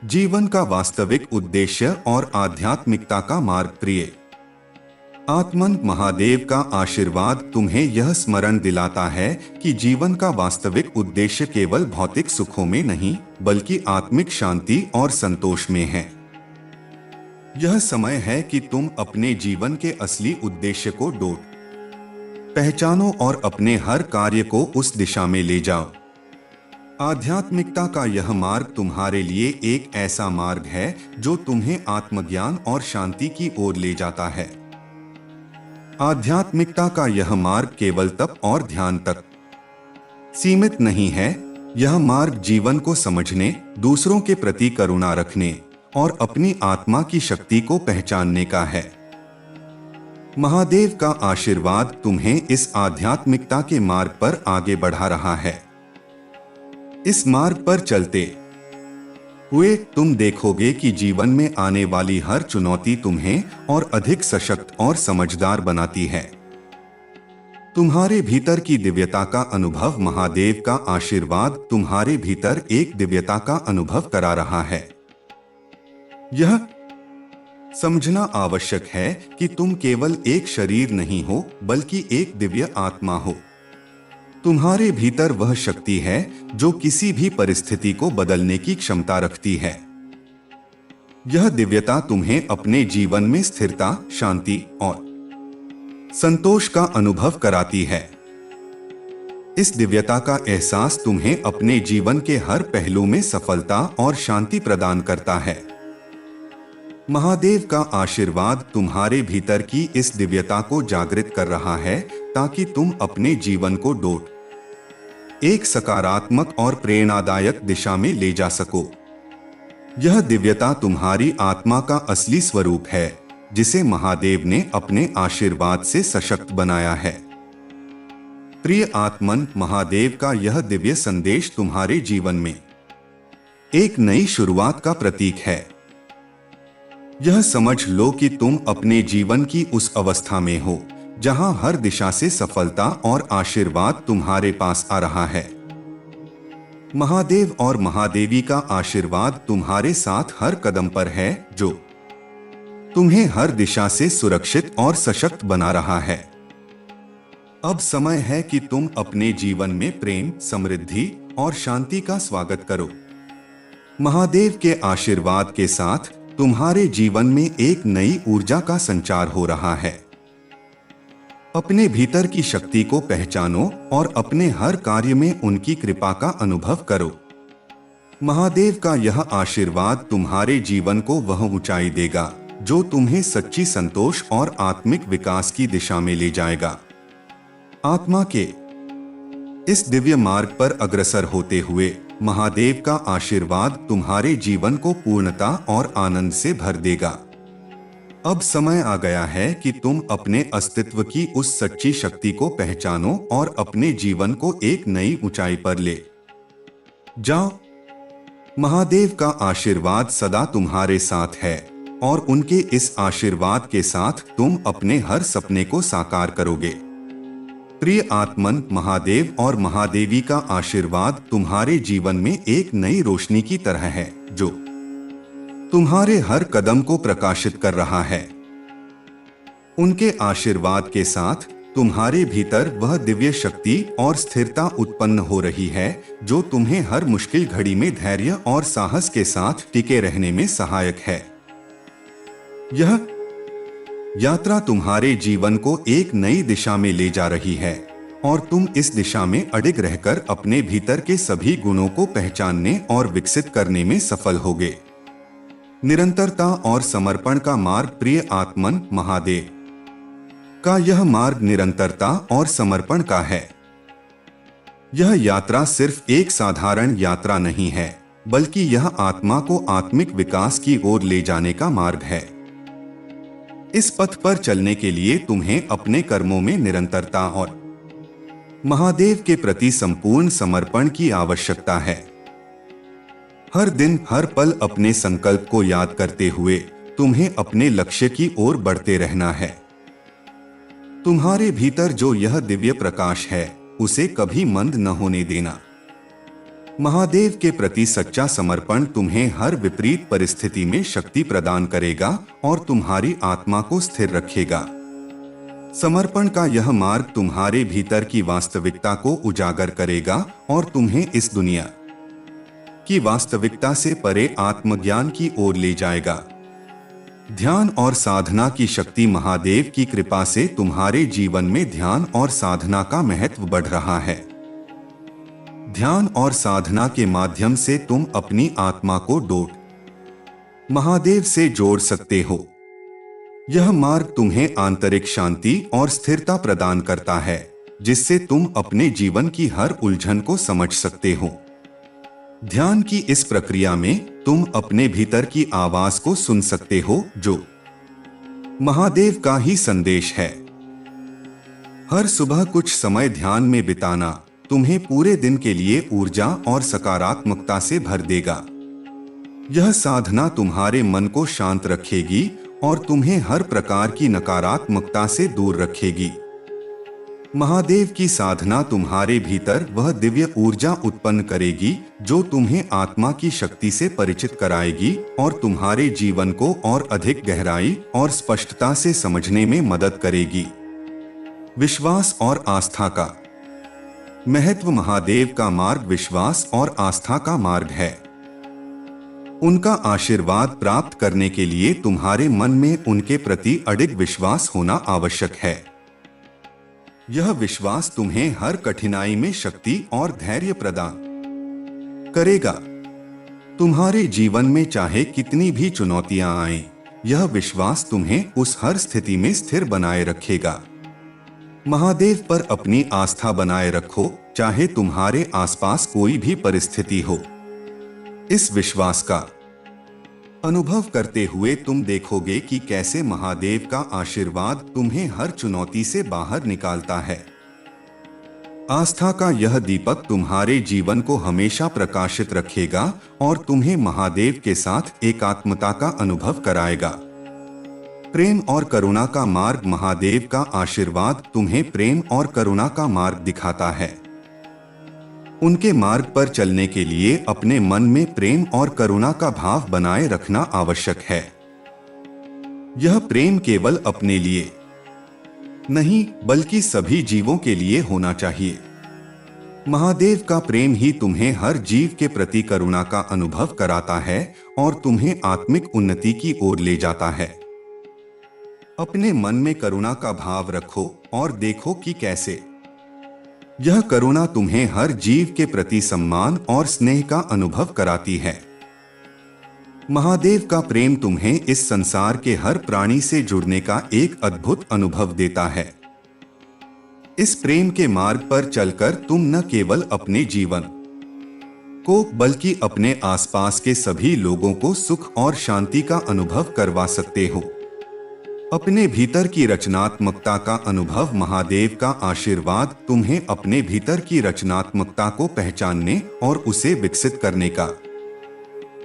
जीवन का वास्तविक उद्देश्य और आध्यात्मिकता का मार्ग। प्रिय आत्मन, महादेव का आशीर्वाद तुम्हें यह स्मरण दिलाता है कि जीवन का वास्तविक उद्देश्य केवल भौतिक सुखों में नहीं, बल्कि आत्मिक शांति और संतोष में है। यह समय है कि तुम अपने जीवन के असली उद्देश्य को पहचानो और अपने हर कार्य को उस दिशा में ले जाओ। आध्यात्मिकता का यह मार्ग तुम्हारे लिए एक ऐसा मार्ग है जो तुम्हें आत्मज्ञान और शांति की ओर ले जाता है। आध्यात्मिकता का यह मार्ग केवल तप और ध्यान तक सीमित नहीं है। यह मार्ग जीवन को समझने, दूसरों के प्रति करुणा रखने और अपनी आत्मा की शक्ति को पहचानने का है। महादेव का आशीर्वाद तुम्हें इस आध्यात्मिकता के मार्ग पर आगे बढ़ा रहा है। इस मार्ग पर चलते हुए तुम देखोगे कि जीवन में आने वाली हर चुनौती तुम्हें और अधिक सशक्त और समझदार बनाती है। तुम्हारे भीतर की दिव्यता का अनुभव। महादेव का आशीर्वाद तुम्हारे भीतर एक दिव्यता का अनुभव करा रहा है। यह समझना आवश्यक है कि तुम केवल एक शरीर नहीं हो, बल्कि एक दिव्य आत्मा हो। तुम्हारे भीतर वह शक्ति है जो किसी भी परिस्थिति को बदलने की क्षमता रखती है। यह दिव्यता तुम्हें अपने जीवन में स्थिरता, शांति और संतोष का अनुभव कराती है। इस दिव्यता का एहसास तुम्हें अपने जीवन के हर पहलू में सफलता और शांति प्रदान करता है। महादेव का आशीर्वाद तुम्हारे भीतर की इस दिव्यता को जागृत कर रहा है, ताकि तुम अपने जीवन को एक सकारात्मक और प्रेरणादायक दिशा में ले जा सको। यह दिव्यता तुम्हारी आत्मा का असली स्वरूप है, जिसे महादेव ने अपने आशीर्वाद से सशक्त बनाया है। प्रिय आत्मन, महादेव का यह दिव्य संदेश तुम्हारे जीवन में एक नई शुरुआत का प्रतीक है। यह समझ लो कि तुम अपने जीवन की उस अवस्था में हो जहां हर दिशा से सफलता और आशीर्वाद तुम्हारे पास आ रहा है। महादेव और महादेवी का आशीर्वाद तुम्हारे साथ हर कदम पर है, जो तुम्हें हर दिशा से सुरक्षित और सशक्त बना रहा है। अब समय है कि तुम अपने जीवन में प्रेम, समृद्धि और शांति का स्वागत करो। महादेव के आशीर्वाद के साथ तुम्हारे जीवन में एक नई ऊर्जा का संचार हो रहा है। अपने भीतर की शक्ति को पहचानो और अपने हर कार्य में उनकी कृपा का अनुभव करो। महादेव का यह आशीर्वाद तुम्हारे जीवन को वह ऊंचाई देगा जो तुम्हें सच्ची संतोष और आत्मिक विकास की दिशा में ले जाएगा। आत्मा के इस दिव्य मार्ग पर अग्रसर होते हुए महादेव का आशीर्वाद तुम्हारे जीवन को पूर्णता और आनंद से भर देगा। अब समय आ गया है कि तुम अपने अस्तित्व की उस सच्ची शक्ति को पहचानो और अपने जीवन को एक नई ऊंचाई पर ले जाओ। महादेव का आशीर्वाद सदा तुम्हारे साथ है और उनके इस आशीर्वाद के साथ तुम अपने हर सपने को साकार करोगे। प्रिय आत्मन, महादेव और महादेवी का आशीर्वाद तुम्हारे जीवन में एक नई रोशनी की तरह है जो तुम्हारे हर कदम को प्रकाशित कर रहा है। उनके आशीर्वाद के साथ तुम्हारे भीतर वह दिव्य शक्ति और स्थिरता उत्पन्न हो रही है जो तुम्हें हर मुश्किल घड़ी में धैर्य और साहस के साथ टिके रहने में सहायक है। यह यात्रा तुम्हारे जीवन को एक नई दिशा में ले जा रही है और तुम इस दिशा में अडिग रहकर अपने भीतर के सभी गुणों को पहचानने और विकसित करने में सफल होगे। निरंतरता और समर्पण का मार्ग। प्रिय आत्मन, महादेव का यह मार्ग निरंतरता और समर्पण का है। यह यात्रा सिर्फ एक साधारण यात्रा नहीं है, बल्कि यह आत्मा को आत्मिक विकास की ओर ले जाने का मार्ग है। इस पथ पर चलने के लिए तुम्हें अपने कर्मों में निरंतरता और महादेव के प्रति संपूर्ण समर्पण की आवश्यकता है। हर दिन हर पल अपने संकल्प को याद करते हुए तुम्हें अपने लक्ष्य की ओर बढ़ते रहना है। तुम्हारे भीतर जो यह दिव्य प्रकाश है उसे कभी मंद न होने देना। महादेव के प्रति सच्चा समर्पण तुम्हें हर विपरीत परिस्थिति में शक्ति प्रदान करेगा और तुम्हारी आत्मा को स्थिर रखेगा। समर्पण का यह मार्ग तुम्हारे भीतर की वास्तविकता को उजागर करेगा और तुम्हें इस दुनिया की वास्तविकता से परे आत्मज्ञान की ओर ले जाएगा। ध्यान और साधना की शक्ति। महादेव की कृपा से तुम्हारे जीवन में ध्यान और साधना का महत्व बढ़ रहा है। ध्यान और साधना के माध्यम से तुम अपनी आत्मा को महादेव से जोड़ सकते हो। यह मार्ग तुम्हें आंतरिक शांति और स्थिरता प्रदान करता है, जिससे तुम अपने जीवन की हर उलझन को समझ सकते हो। ध्यान की इस प्रक्रिया में तुम अपने भीतर की आवाज को सुन सकते हो जो महादेव का ही संदेश है। हर सुबह कुछ समय ध्यान में बिताना तुम्हें पूरे दिन के लिए ऊर्जा और सकारात्मकता से भर देगा। यह साधना तुम्हारे मन को शांत रखेगी और तुम्हें हर प्रकार की नकारात्मकता से दूर रखेगी। महादेव की साधना तुम्हारे भीतर वह दिव्य ऊर्जा उत्पन्न करेगी जो तुम्हें आत्मा की शक्ति से परिचित कराएगी और तुम्हारे जीवन को और अधिक गहराई और स्पष्टता से समझने में मदद करेगी। विश्वास और आस्था का महत्व। महादेव का मार्ग विश्वास और आस्था का मार्ग है। उनका आशीर्वाद प्राप्त करने के लिए तुम्हारे मन में उनके प्रति अडिग विश्वास होना आवश्यक है। यह विश्वास तुम्हें हर कठिनाई में शक्ति और धैर्य प्रदान करेगा। तुम्हारे जीवन में चाहे कितनी भी चुनौतियां आएं, यह विश्वास तुम्हें उस हर स्थिति में स्थिर बनाए रखेगा। महादेव पर अपनी आस्था बनाए रखो, चाहे तुम्हारे आसपास कोई भी परिस्थिति हो। इस विश्वास का अनुभव करते हुए तुम देखोगे कि कैसे महादेव का आशीर्वाद तुम्हें हर चुनौती से बाहर निकालता है। आस्था का यह दीपक तुम्हारे जीवन को हमेशा प्रकाशित रखेगा और तुम्हें महादेव के साथ एकात्मता का अनुभव कराएगा। प्रेम और करुणा का मार्ग। महादेव का आशीर्वाद तुम्हें प्रेम और करुणा का मार्ग दिखाता है। उनके मार्ग पर चलने के लिए अपने मन में प्रेम और करुणा का भाव बनाए रखना आवश्यक है। यह प्रेम केवल अपने लिए नहीं, बल्कि सभी जीवों के लिए होना चाहिए। महादेव का प्रेम ही तुम्हें हर जीव के प्रति करुणा का अनुभव कराता है और तुम्हें आत्मिक उन्नति की ओर ले जाता है। अपने मन में करुणा का भाव रखो और देखो कि कैसे यह करुणा तुम्हें हर जीव के प्रति सम्मान और स्नेह का अनुभव कराती है। महादेव का प्रेम तुम्हें इस संसार के हर प्राणी से जुड़ने का एक अद्भुत अनुभव देता है। इस प्रेम के मार्ग पर चलकर तुम न केवल अपने जीवन को बल्कि अपने आसपास के सभी लोगों को सुख और शांति का अनुभव करवा सकते हो। अपने भीतर की रचनात्मकता का अनुभव। महादेव का आशीर्वाद तुम्हें अपने भीतर की रचनात्मकता को पहचानने और उसे विकसित करने का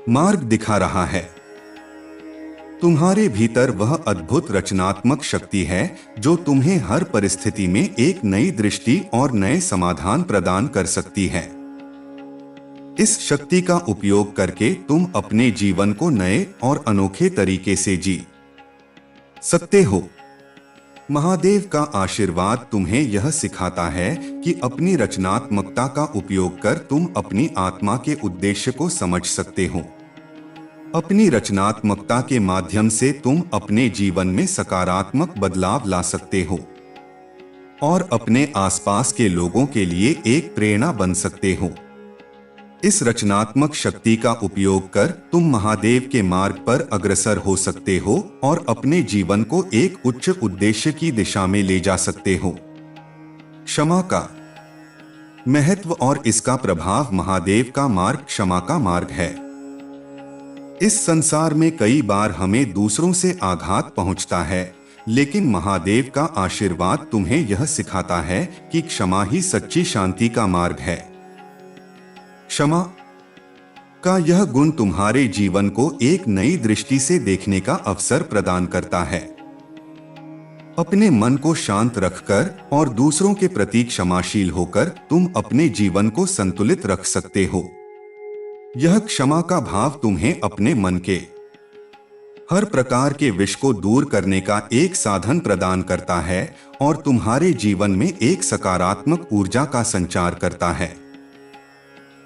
मार्ग दिखा रहा है। तुम्हारे भीतर वह अद्भुत रचनात्मक शक्ति है जो तुम्हें हर परिस्थिति में एक नई दृष्टि और नए समाधान प्रदान कर सकती है। इस शक्ति का उपयोग करके तुम अपने जीवन को नए और अनोखे तरीके से जी सकते हो। महादेव का आशीर्वाद तुम्हें यह सिखाता है कि अपनी रचनात्मकता का उपयोग कर तुम अपनी आत्मा के उद्देश्य को समझ सकते हो। अपनी रचनात्मकता के माध्यम से तुम अपने जीवन में सकारात्मक बदलाव ला सकते हो और अपने आसपास के लोगों के लिए एक प्रेरणा बन सकते हो। इस रचनात्मक शक्ति का उपयोग कर तुम महादेव के मार्ग पर अग्रसर हो सकते हो और अपने जीवन को एक उच्च उद्देश्य की दिशा में ले जा सकते हो। क्षमा का महत्व और इसका प्रभाव। महादेव का मार्ग क्षमा का मार्ग है। इस संसार में कई बार हमें दूसरों से आघात पहुंचता है, लेकिन महादेव का आशीर्वाद तुम्हें यह सिखाता है कि क्षमा ही सच्ची शांति का मार्ग है। क्षमा का यह गुण तुम्हारे जीवन को एक नई दृष्टि से देखने का अवसर प्रदान करता है। अपने मन को शांत रखकर और दूसरों के प्रति क्षमाशील होकर तुम अपने जीवन को संतुलित रख सकते हो। यह क्षमा का भाव तुम्हें अपने मन के हर प्रकार के विष को दूर करने का एक साधन प्रदान करता है और तुम्हारे जीवन में एक सकारात्मक ऊर्जा का संचार करता है।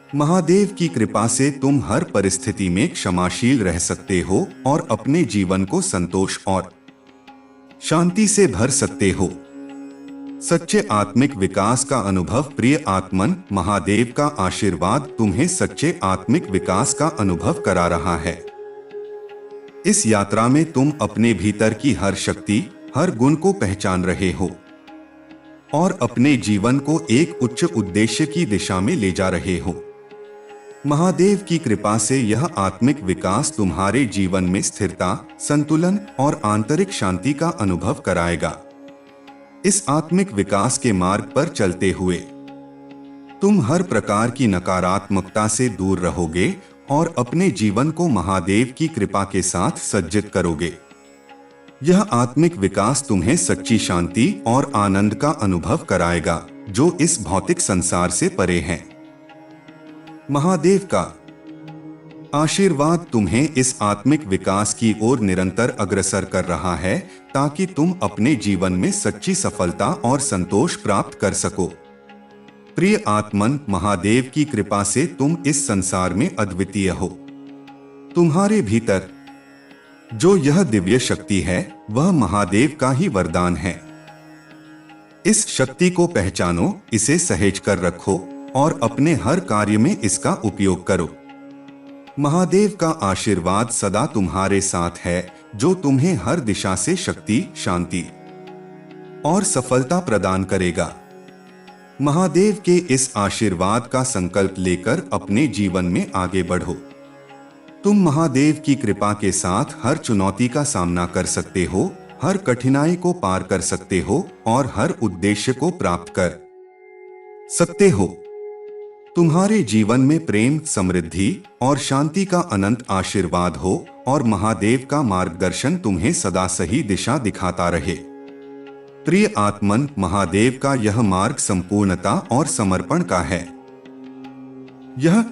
महादेव की कृपा से तुम हर परिस्थिति में क्षमाशील रह सकते हो और अपने जीवन को संतोष और शांति से भर सकते हो। सच्चे आत्मिक विकास का अनुभव। प्रिय आत्मन, महादेव का आशीर्वाद तुम्हें सच्चे आत्मिक विकास का अनुभव करा रहा है। इस यात्रा में तुम अपने भीतर की हर शक्ति, हर गुण को पहचान रहे हो और अपने जीवन को एक उच्च उद्देश्य की दिशा में ले जा रहे हो। महादेव की कृपा से यह आत्मिक विकास तुम्हारे जीवन में स्थिरता, संतुलन और आंतरिक शांति का अनुभव कराएगा। इस आत्मिक विकास के मार्ग पर चलते हुए तुम हर प्रकार की नकारात्मकता से दूर रहोगे और अपने जीवन को महादेव की कृपा के साथ सज्जित करोगे। यह आत्मिक विकास तुम्हें सच्ची शांति और आनंद का अनुभव कराएगा जो इस भौतिक संसार से परे है। महादेव का आशीर्वाद तुम्हें इस आत्मिक विकास की ओर निरंतर अग्रसर कर रहा है ताकि तुम अपने जीवन में सच्ची सफलता और संतोष प्राप्त कर सको। प्रिय आत्मन, महादेव की कृपा से तुम इस संसार में अद्वितीय हो। तुम्हारे भीतर जो यह दिव्य शक्ति है वह महादेव का ही वरदान है। इस शक्ति को पहचानो, इसे सहेज कर रखो और अपने हर कार्य में इसका उपयोग करो। महादेव का आशीर्वाद सदा तुम्हारे साथ है जो तुम्हें हर दिशा से शक्ति, शांति और सफलता प्रदान करेगा। महादेव के इस आशीर्वाद का संकल्प लेकर अपने जीवन में आगे बढ़ो। तुम महादेव की कृपा के साथ हर चुनौती का सामना कर सकते हो, हर कठिनाई को पार कर सकते हो और हर उद्देश्य को प्राप्त कर सकते हो। तुम्हारे जीवन में प्रेम, समृद्धि और शांति का अनंत आशीर्वाद हो और महादेव का मार्गदर्शन तुम्हें सदा सही दिशा दिखाता रहे। प्रिय आत्मन, महादेव का यह मार्ग संपूर्णता और समर्पण का है। यह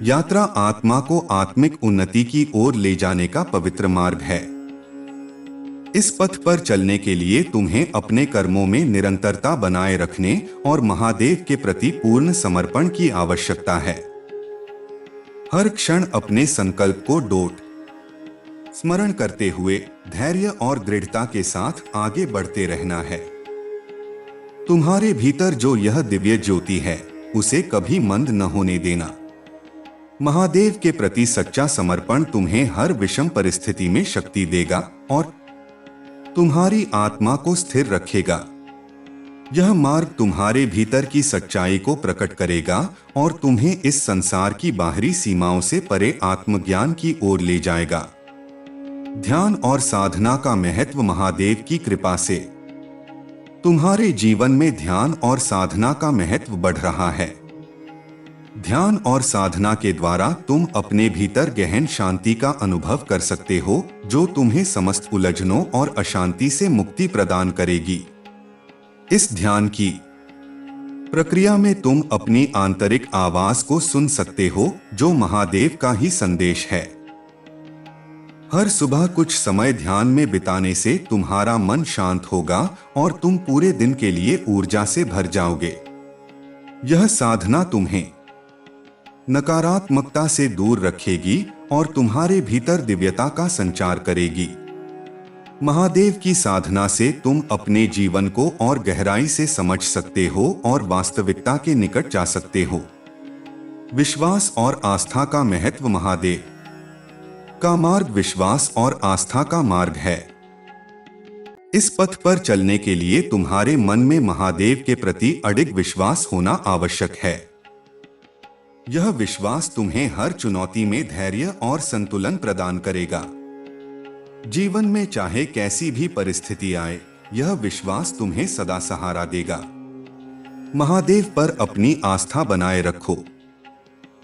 यात्रा आत्मा को आत्मिक उन्नति की ओर ले जाने का पवित्र मार्ग है। इस पथ पर चलने के लिए तुम्हें अपने कर्मों में निरंतरता बनाए रखने और महादेव के प्रति पूर्ण समर्पण की आवश्यकता है। हर क्षण अपने संकल्प को डोट स्मरण करते हुए धैर्य और दृढ़ता के साथ आगे बढ़ते रहना है। तुम्हारे भीतर जो यह दिव्य ज्योति है उसे कभी मंद न होने देना। महादेव के प्रति सच्चा समर्पण तुम्हें हर विषम परिस्थिति में शक्ति देगा और तुम्हारी आत्मा को स्थिर रखेगा। यह मार्ग तुम्हारे भीतर की सच्चाई को प्रकट करेगा और तुम्हें इस संसार की बाहरी सीमाओं से परे आत्मज्ञान की ओर ले जाएगा। ध्यान और साधना का महत्व। महादेव की कृपा से तुम्हारे जीवन में ध्यान और साधना का महत्व बढ़ रहा है। ध्यान और साधना के द्वारा तुम अपने भीतर गहन शांति का अनुभव कर सकते हो, जो तुम्हें समस्त उलझनों और अशांति से मुक्ति प्रदान करेगी। इस ध्यान की प्रक्रिया में तुम अपनी आंतरिक आवाज को सुन सकते हो, जो महादेव का ही संदेश है। हर सुबह कुछ समय ध्यान में बिताने से तुम्हारा मन शांत होगा और तुम पूरे दिन के लिए ऊर्जा से भर जाओगे। यह साधना तुम्हें नकारात्मकता से दूर रखेगी और तुम्हारे भीतर दिव्यता का संचार करेगी। महादेव की साधना से तुम अपने जीवन को और गहराई से समझ सकते हो और वास्तविकता के निकट जा सकते हो। विश्वास और आस्था का महत्व। महादेव का मार्ग विश्वास और आस्था का मार्ग है। इस पथ पर चलने के लिए तुम्हारे मन में महादेव के प्रति अडिग विश्वास होना आवश्यक है। यह विश्वास तुम्हें हर चुनौती में धैर्य और संतुलन प्रदान करेगा। जीवन में चाहे कैसी भी परिस्थिति आए, यह विश्वास तुम्हें सदा सहारा देगा। महादेव पर अपनी आस्था बनाए रखो।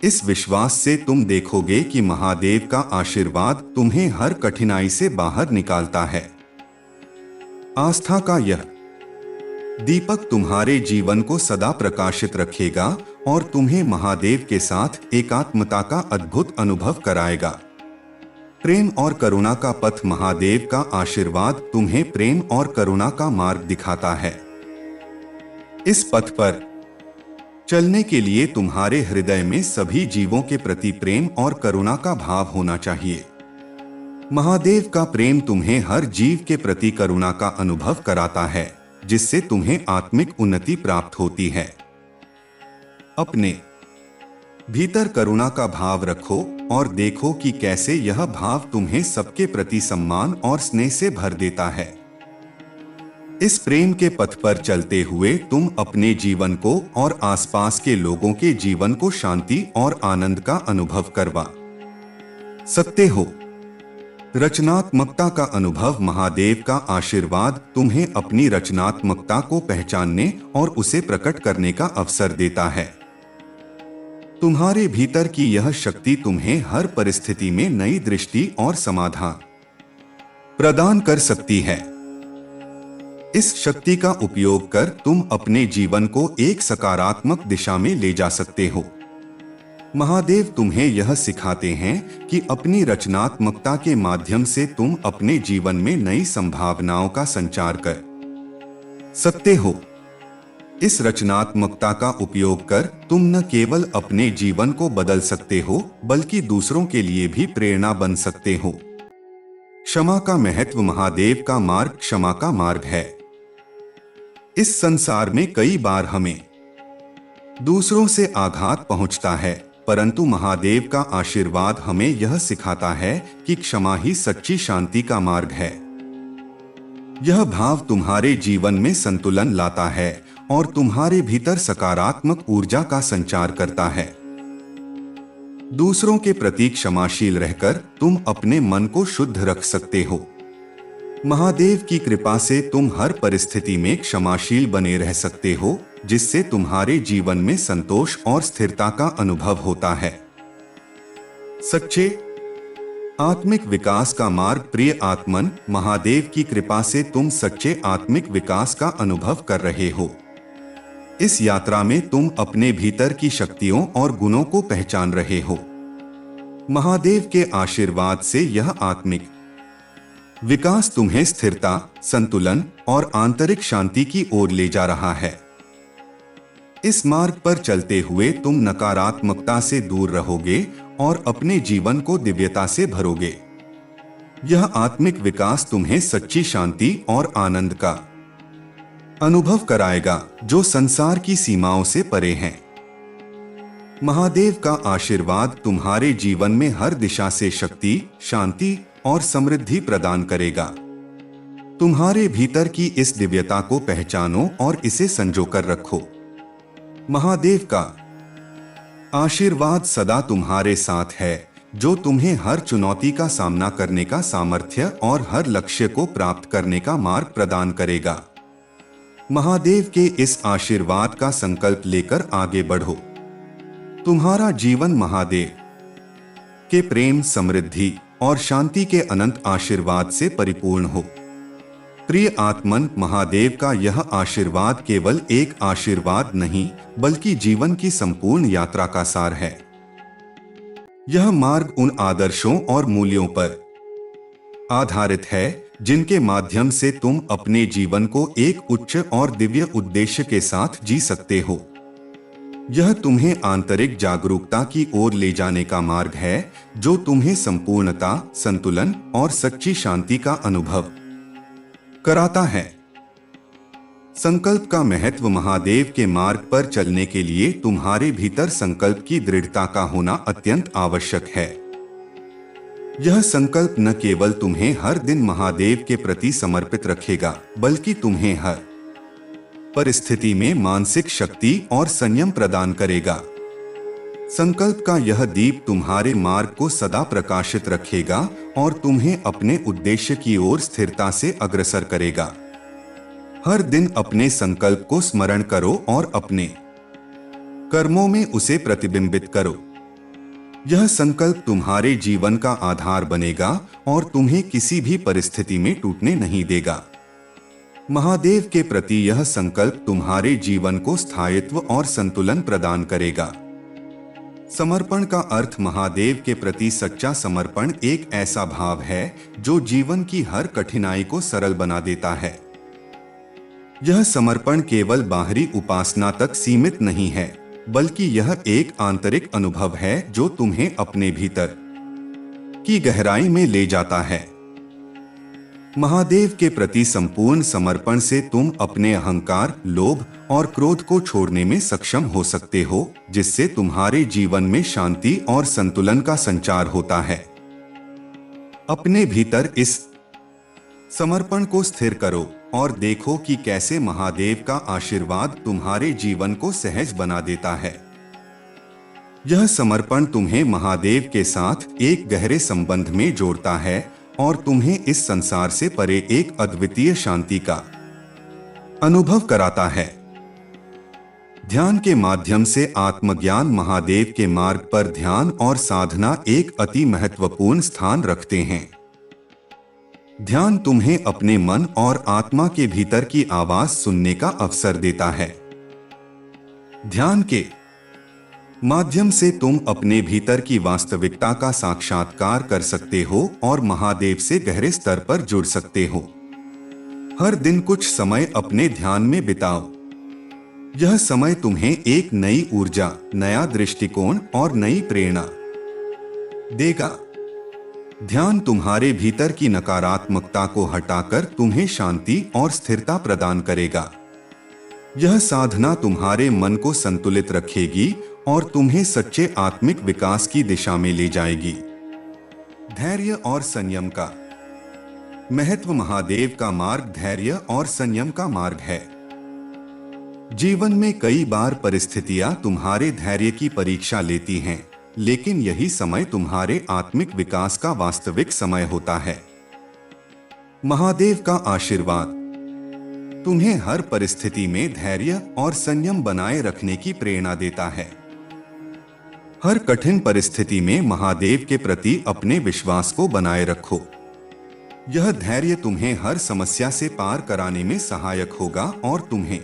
इस विश्वास से तुम देखोगे कि महादेव का आशीर्वाद तुम्हें हर कठिनाई से बाहर निकालता है। आस्था का यह दीपक तुम्हारे जीवन को सदा प्रकाशित रखेगा और तुम्हें महादेव के साथ एकात्मता का अद्भुत अनुभव कराएगा। प्रेम और करुणा का पथ। महादेव का आशीर्वाद तुम्हें प्रेम और करुणा का मार्ग दिखाता है। इस पथ पर चलने के लिए तुम्हारे हृदय में सभी जीवों के प्रति प्रेम और करुणा का भाव होना चाहिए। महादेव का प्रेम तुम्हें हर जीव के प्रति करुणा का अनुभव कराता है, जिससे तुम्हें आत्मिक उन्नति प्राप्त होती है। अपने भीतर करुणा का भाव रखो और देखो कि कैसे यह भाव तुम्हें सबके प्रति सम्मान और स्नेह से भर देता है। इस प्रेम के पथ पर चलते हुए तुम अपने जीवन को और आसपास के लोगों के जीवन को शांति और आनंद का अनुभव करवा सकते हो। रचनात्मकता का अनुभव। महादेव का आशीर्वाद तुम्हें अपनी रचनात्मकता को पहचानने और उसे प्रकट करने का अवसर देता है। तुम्हारे भीतर की यह शक्ति तुम्हें हर परिस्थिति में नई दृष्टि और समाधान प्रदान कर सकती है। इस शक्ति का उपयोग कर तुम अपने जीवन को एक सकारात्मक दिशा में ले जा सकते हो। महादेव तुम्हें यह सिखाते हैं कि अपनी रचनात्मकता के माध्यम से तुम अपने जीवन में नई संभावनाओं का संचार कर सकते हो। इस रचनात्मकता का उपयोग कर तुम न केवल अपने जीवन को बदल सकते हो, बल्कि दूसरों के लिए भी प्रेरणा बन सकते हो। क्षमा का महत्व। महादेव का मार्ग क्षमा का मार्ग है। इस संसार में कई बार हमें दूसरों से आघात पहुंचता है, परंतु महादेव का आशीर्वाद हमें यह सिखाता है कि क्षमा ही सच्ची शांति का मार्ग है। यह भाव तुम्हारे जीवन में संतुलन लाता है और तुम्हारे भीतर सकारात्मक ऊर्जा का संचार करता है। दूसरों के प्रति क्षमाशील रहकर तुम अपने मन को शुद्ध रख सकते हो। महादेव की कृपा से तुम हर परिस्थिति में क्षमाशील बने रह सकते हो, जिससे तुम्हारे जीवन में संतोष और स्थिरता का अनुभव होता है। सच्चे आत्मिक विकास का मार्ग। प्रिय आत्मन, महादेव की कृपा से तुम सच्चे आत्मिक विकास का अनुभव कर रहे हो। इस यात्रा में तुम अपने भीतर की शक्तियों और गुणों को पहचान रहे हो। महादेव के आशीर्वाद से यह आत्मिक विकास तुम्हें स्थिरता, संतुलन और आंतरिक शांति की ओर ले जा रहा है। इस मार्ग पर चलते हुए तुम नकारात्मकता से दूर रहोगे और अपने जीवन को दिव्यता से भरोगे। यह आत्मिक विकास तुम्हें सच्ची शांति और आनंद का अनुभव कराएगा, जो संसार की सीमाओं से परे हैं। महादेव का आशीर्वाद तुम्हारे जीवन में हर दिशा से शक्ति, शांति और समृद्धि प्रदान करेगा। तुम्हारे भीतर की इस दिव्यता को पहचानो और इसे संजोकर रखो। महादेव का आशीर्वाद सदा तुम्हारे साथ है, जो तुम्हें हर चुनौती का सामना करने का सामर्थ्य और हर लक्ष्य को प्राप्त करने का मार्ग प्रदान करेगा। महादेव के इस आशीर्वाद का संकल्प लेकर आगे बढ़ो। तुम्हारा जीवन महादेव के प्रेम, समृद्धि और शांति के अनंत आशीर्वाद से परिपूर्ण हो। प्रिय आत्मन, महादेव का यह आशीर्वाद केवल एक आशीर्वाद नहीं, बल्कि जीवन की संपूर्ण यात्रा का सार है। यह मार्ग उन आदर्शों और मूल्यों पर आधारित है जिनके माध्यम से तुम अपने जीवन को एक उच्च और दिव्य उद्देश्य के साथ जी सकते हो। यह तुम्हें आंतरिक जागरूकता की ओर ले जाने का मार्ग है, जो तुम्हें संपूर्णता, संतुलन और सच्ची शांति का अनुभव कराता है। संकल्प का महत्व। महादेव के मार्ग पर चलने के लिए तुम्हारे भीतर संकल्प की दृढ़ता का होना अत्यंत आवश्यक है। यह संकल्प न केवल तुम्हें हर दिन महादेव के प्रति समर्पित रखेगा, बल्कि तुम्हें हर परिस्थिति में मानसिक शक्ति और संयम प्रदान करेगा। संकल्प का यह दीप तुम्हारे मार्ग को सदा प्रकाशित रखेगा और तुम्हें अपने उद्देश्य की ओर स्थिरता से अग्रसर करेगा। हर दिन अपने संकल्प को स्मरण करो और अपने कर्मों में उसे प्रतिबिंबित करो। यह संकल्प तुम्हारे जीवन का आधार बनेगा और तुम्हें किसी भी परिस्थिति में टूटने नहीं देगा। महादेव के प्रति यह संकल्प तुम्हारे जीवन को स्थायित्व और संतुलन प्रदान करेगा। समर्पण का अर्थ। महादेव के प्रति सच्चा समर्पण एक ऐसा भाव है जो जीवन की हर कठिनाई को सरल बना देता है। यह समर्पण केवल बाहरी उपासना तक सीमित नहीं है, बल्कि यह एक आंतरिक अनुभव है जो तुम्हें अपने भीतर की गहराई में ले जाता है। महादेव के प्रति संपूर्ण समर्पण से तुम अपने अहंकार, लोभ और क्रोध को छोड़ने में सक्षम हो सकते हो, जिससे तुम्हारे जीवन में शांति और संतुलन का संचार होता है। अपने भीतर इस समर्पण को स्थिर करो और देखो कि कैसे महादेव का आशीर्वाद तुम्हारे जीवन को सहज बना देता है। यह समर्पण तुम्हें महादेव के साथ एक गहरे संबंध में जोड़ता है और तुम्हें इस संसार से परे एक अद्वितीय शांति का अनुभव कराता है। ध्यान के माध्यम से आत्मज्ञान। महादेव के मार्ग पर ध्यान और साधना एक अति महत्वपूर्ण स्थान रखते हैं। ध्यान तुम्हें अपने मन और आत्मा के भीतर की आवाज सुनने का अवसर देता है। ध्यान के माध्यम से तुम अपने भीतर की वास्तविकता का साक्षात्कार कर सकते हो और महादेव से गहरे स्तर पर जुड़ सकते हो। हर दिन कुछ समय अपने ध्यान में बिताओ। यह समय तुम्हें एक नई ऊर्जा, नया दृष्टिकोण और नई प्रेरणा देगा। ध्यान तुम्हारे भीतर की नकारात्मकता को हटाकर तुम्हें शांति और स्थिरता प्रदान करेगा। यह साधना तुम्हारे मन को संतुलित रखेगी और तुम्हें सच्चे आत्मिक विकास की दिशा में ले जाएगी। धैर्य और संयम का महत्व। महादेव का मार्ग धैर्य और संयम का मार्ग है। जीवन में कई बार परिस्थितियां तुम्हारे धैर्य की परीक्षा लेती हैं, लेकिन यही समय तुम्हारे आत्मिक विकास का वास्तविक समय होता है। महादेव का आशीर्वाद तुम्हें हर परिस्थिति में धैर्य और संयम बनाए रखने की प्रेरणा देता है। हर कठिन परिस्थिति में महादेव के प्रति अपने विश्वास को बनाए रखो। यह धैर्य तुम्हें हर समस्या से पार कराने में सहायक होगा और तुम्हें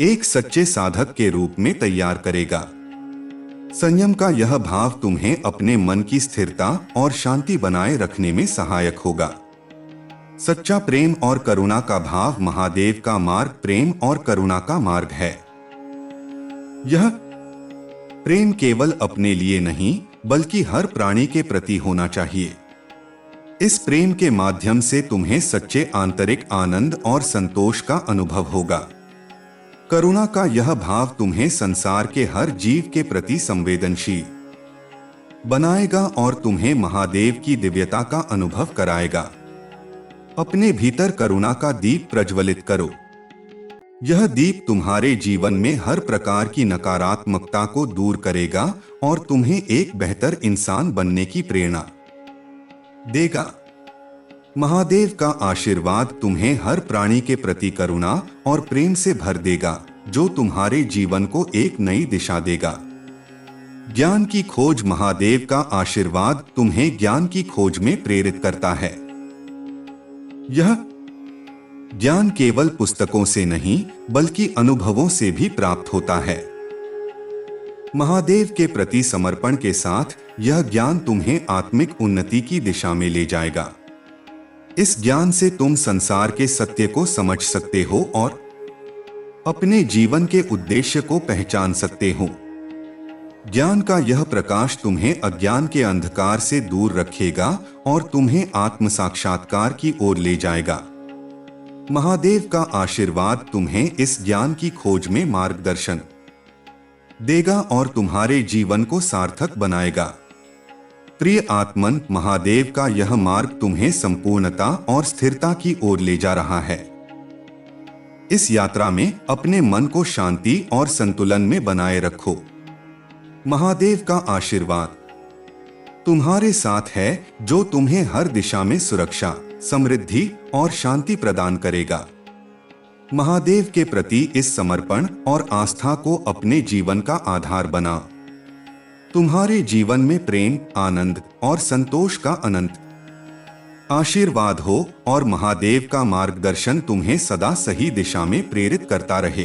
एक सच्चे साधक के रूप में तैयार करेगा। संयम का यह भाव तुम्हें अपने मन की स्थिरता और शांति बनाए रखने में सहायक होगा। सच्चा प्रेम और करुणा का भाव। महादेव का मार्ग प्रेम और करुणा का मार्ग है। यह प्रेम केवल अपने लिए नहीं, बल्कि हर प्राणी के प्रति होना चाहिए। इस प्रेम के माध्यम से तुम्हें सच्चे आंतरिक आनंद और संतोष का अनुभव होगा। करुणा का यह भाव तुम्हें संसार के हर जीव के प्रति संवेदनशील बनाएगा और तुम्हें महादेव की दिव्यता का अनुभव कराएगा। अपने भीतर करुणा का दीप प्रज्वलित करो। यह दीप तुम्हारे जीवन में हर प्रकार की नकारात्मकता को दूर करेगा और तुम्हें एक बेहतर इंसान बनने की प्रेरणा देगा। महादेव का आशीर्वाद तुम्हें हर प्राणी के प्रति करुणा और प्रेम से भर देगा, जो तुम्हारे जीवन को एक नई दिशा देगा। ज्ञान की खोज। महादेव का आशीर्वाद तुम्हें ज्ञान की खोज में प्रेरित करता है। यह ज्ञान केवल पुस्तकों से नहीं बल्कि अनुभवों से भी प्राप्त होता है। महादेव के प्रति समर्पण के साथ यह ज्ञान तुम्हें आत्मिक उन्नति की दिशा में ले जाएगा। इस ज्ञान से तुम संसार के सत्य को समझ सकते हो और अपने जीवन के उद्देश्य को पहचान सकते हो। ज्ञान का यह प्रकाश तुम्हें अज्ञान के अंधकार से दूर रखेगा और तुम्हें आत्म साक्षात्कार की ओर ले जाएगा। महादेव का आशीर्वाद तुम्हें इस ज्ञान की खोज में मार्गदर्शन देगा और तुम्हारे जीवन को सार्थक बनाएगा। प्रिय आत्मन, महादेव का यह मार्ग तुम्हें संपूर्णता और स्थिरता की ओर ले जा रहा है। इस यात्रा में अपने मन को शांति और संतुलन में बनाए रखो। महादेव का आशीर्वाद तुम्हारे साथ है, जो तुम्हें हर दिशा में सुरक्षा, समृद्धि और शांति प्रदान करेगा। महादेव के प्रति इस समर्पण और आस्था को अपने जीवन का आधार बना। तुम्हारे जीवन में प्रेम, आनंद और संतोष का अनंत आशीर्वाद हो और महादेव का मार्गदर्शन तुम्हें सदा सही दिशा में प्रेरित करता रहे।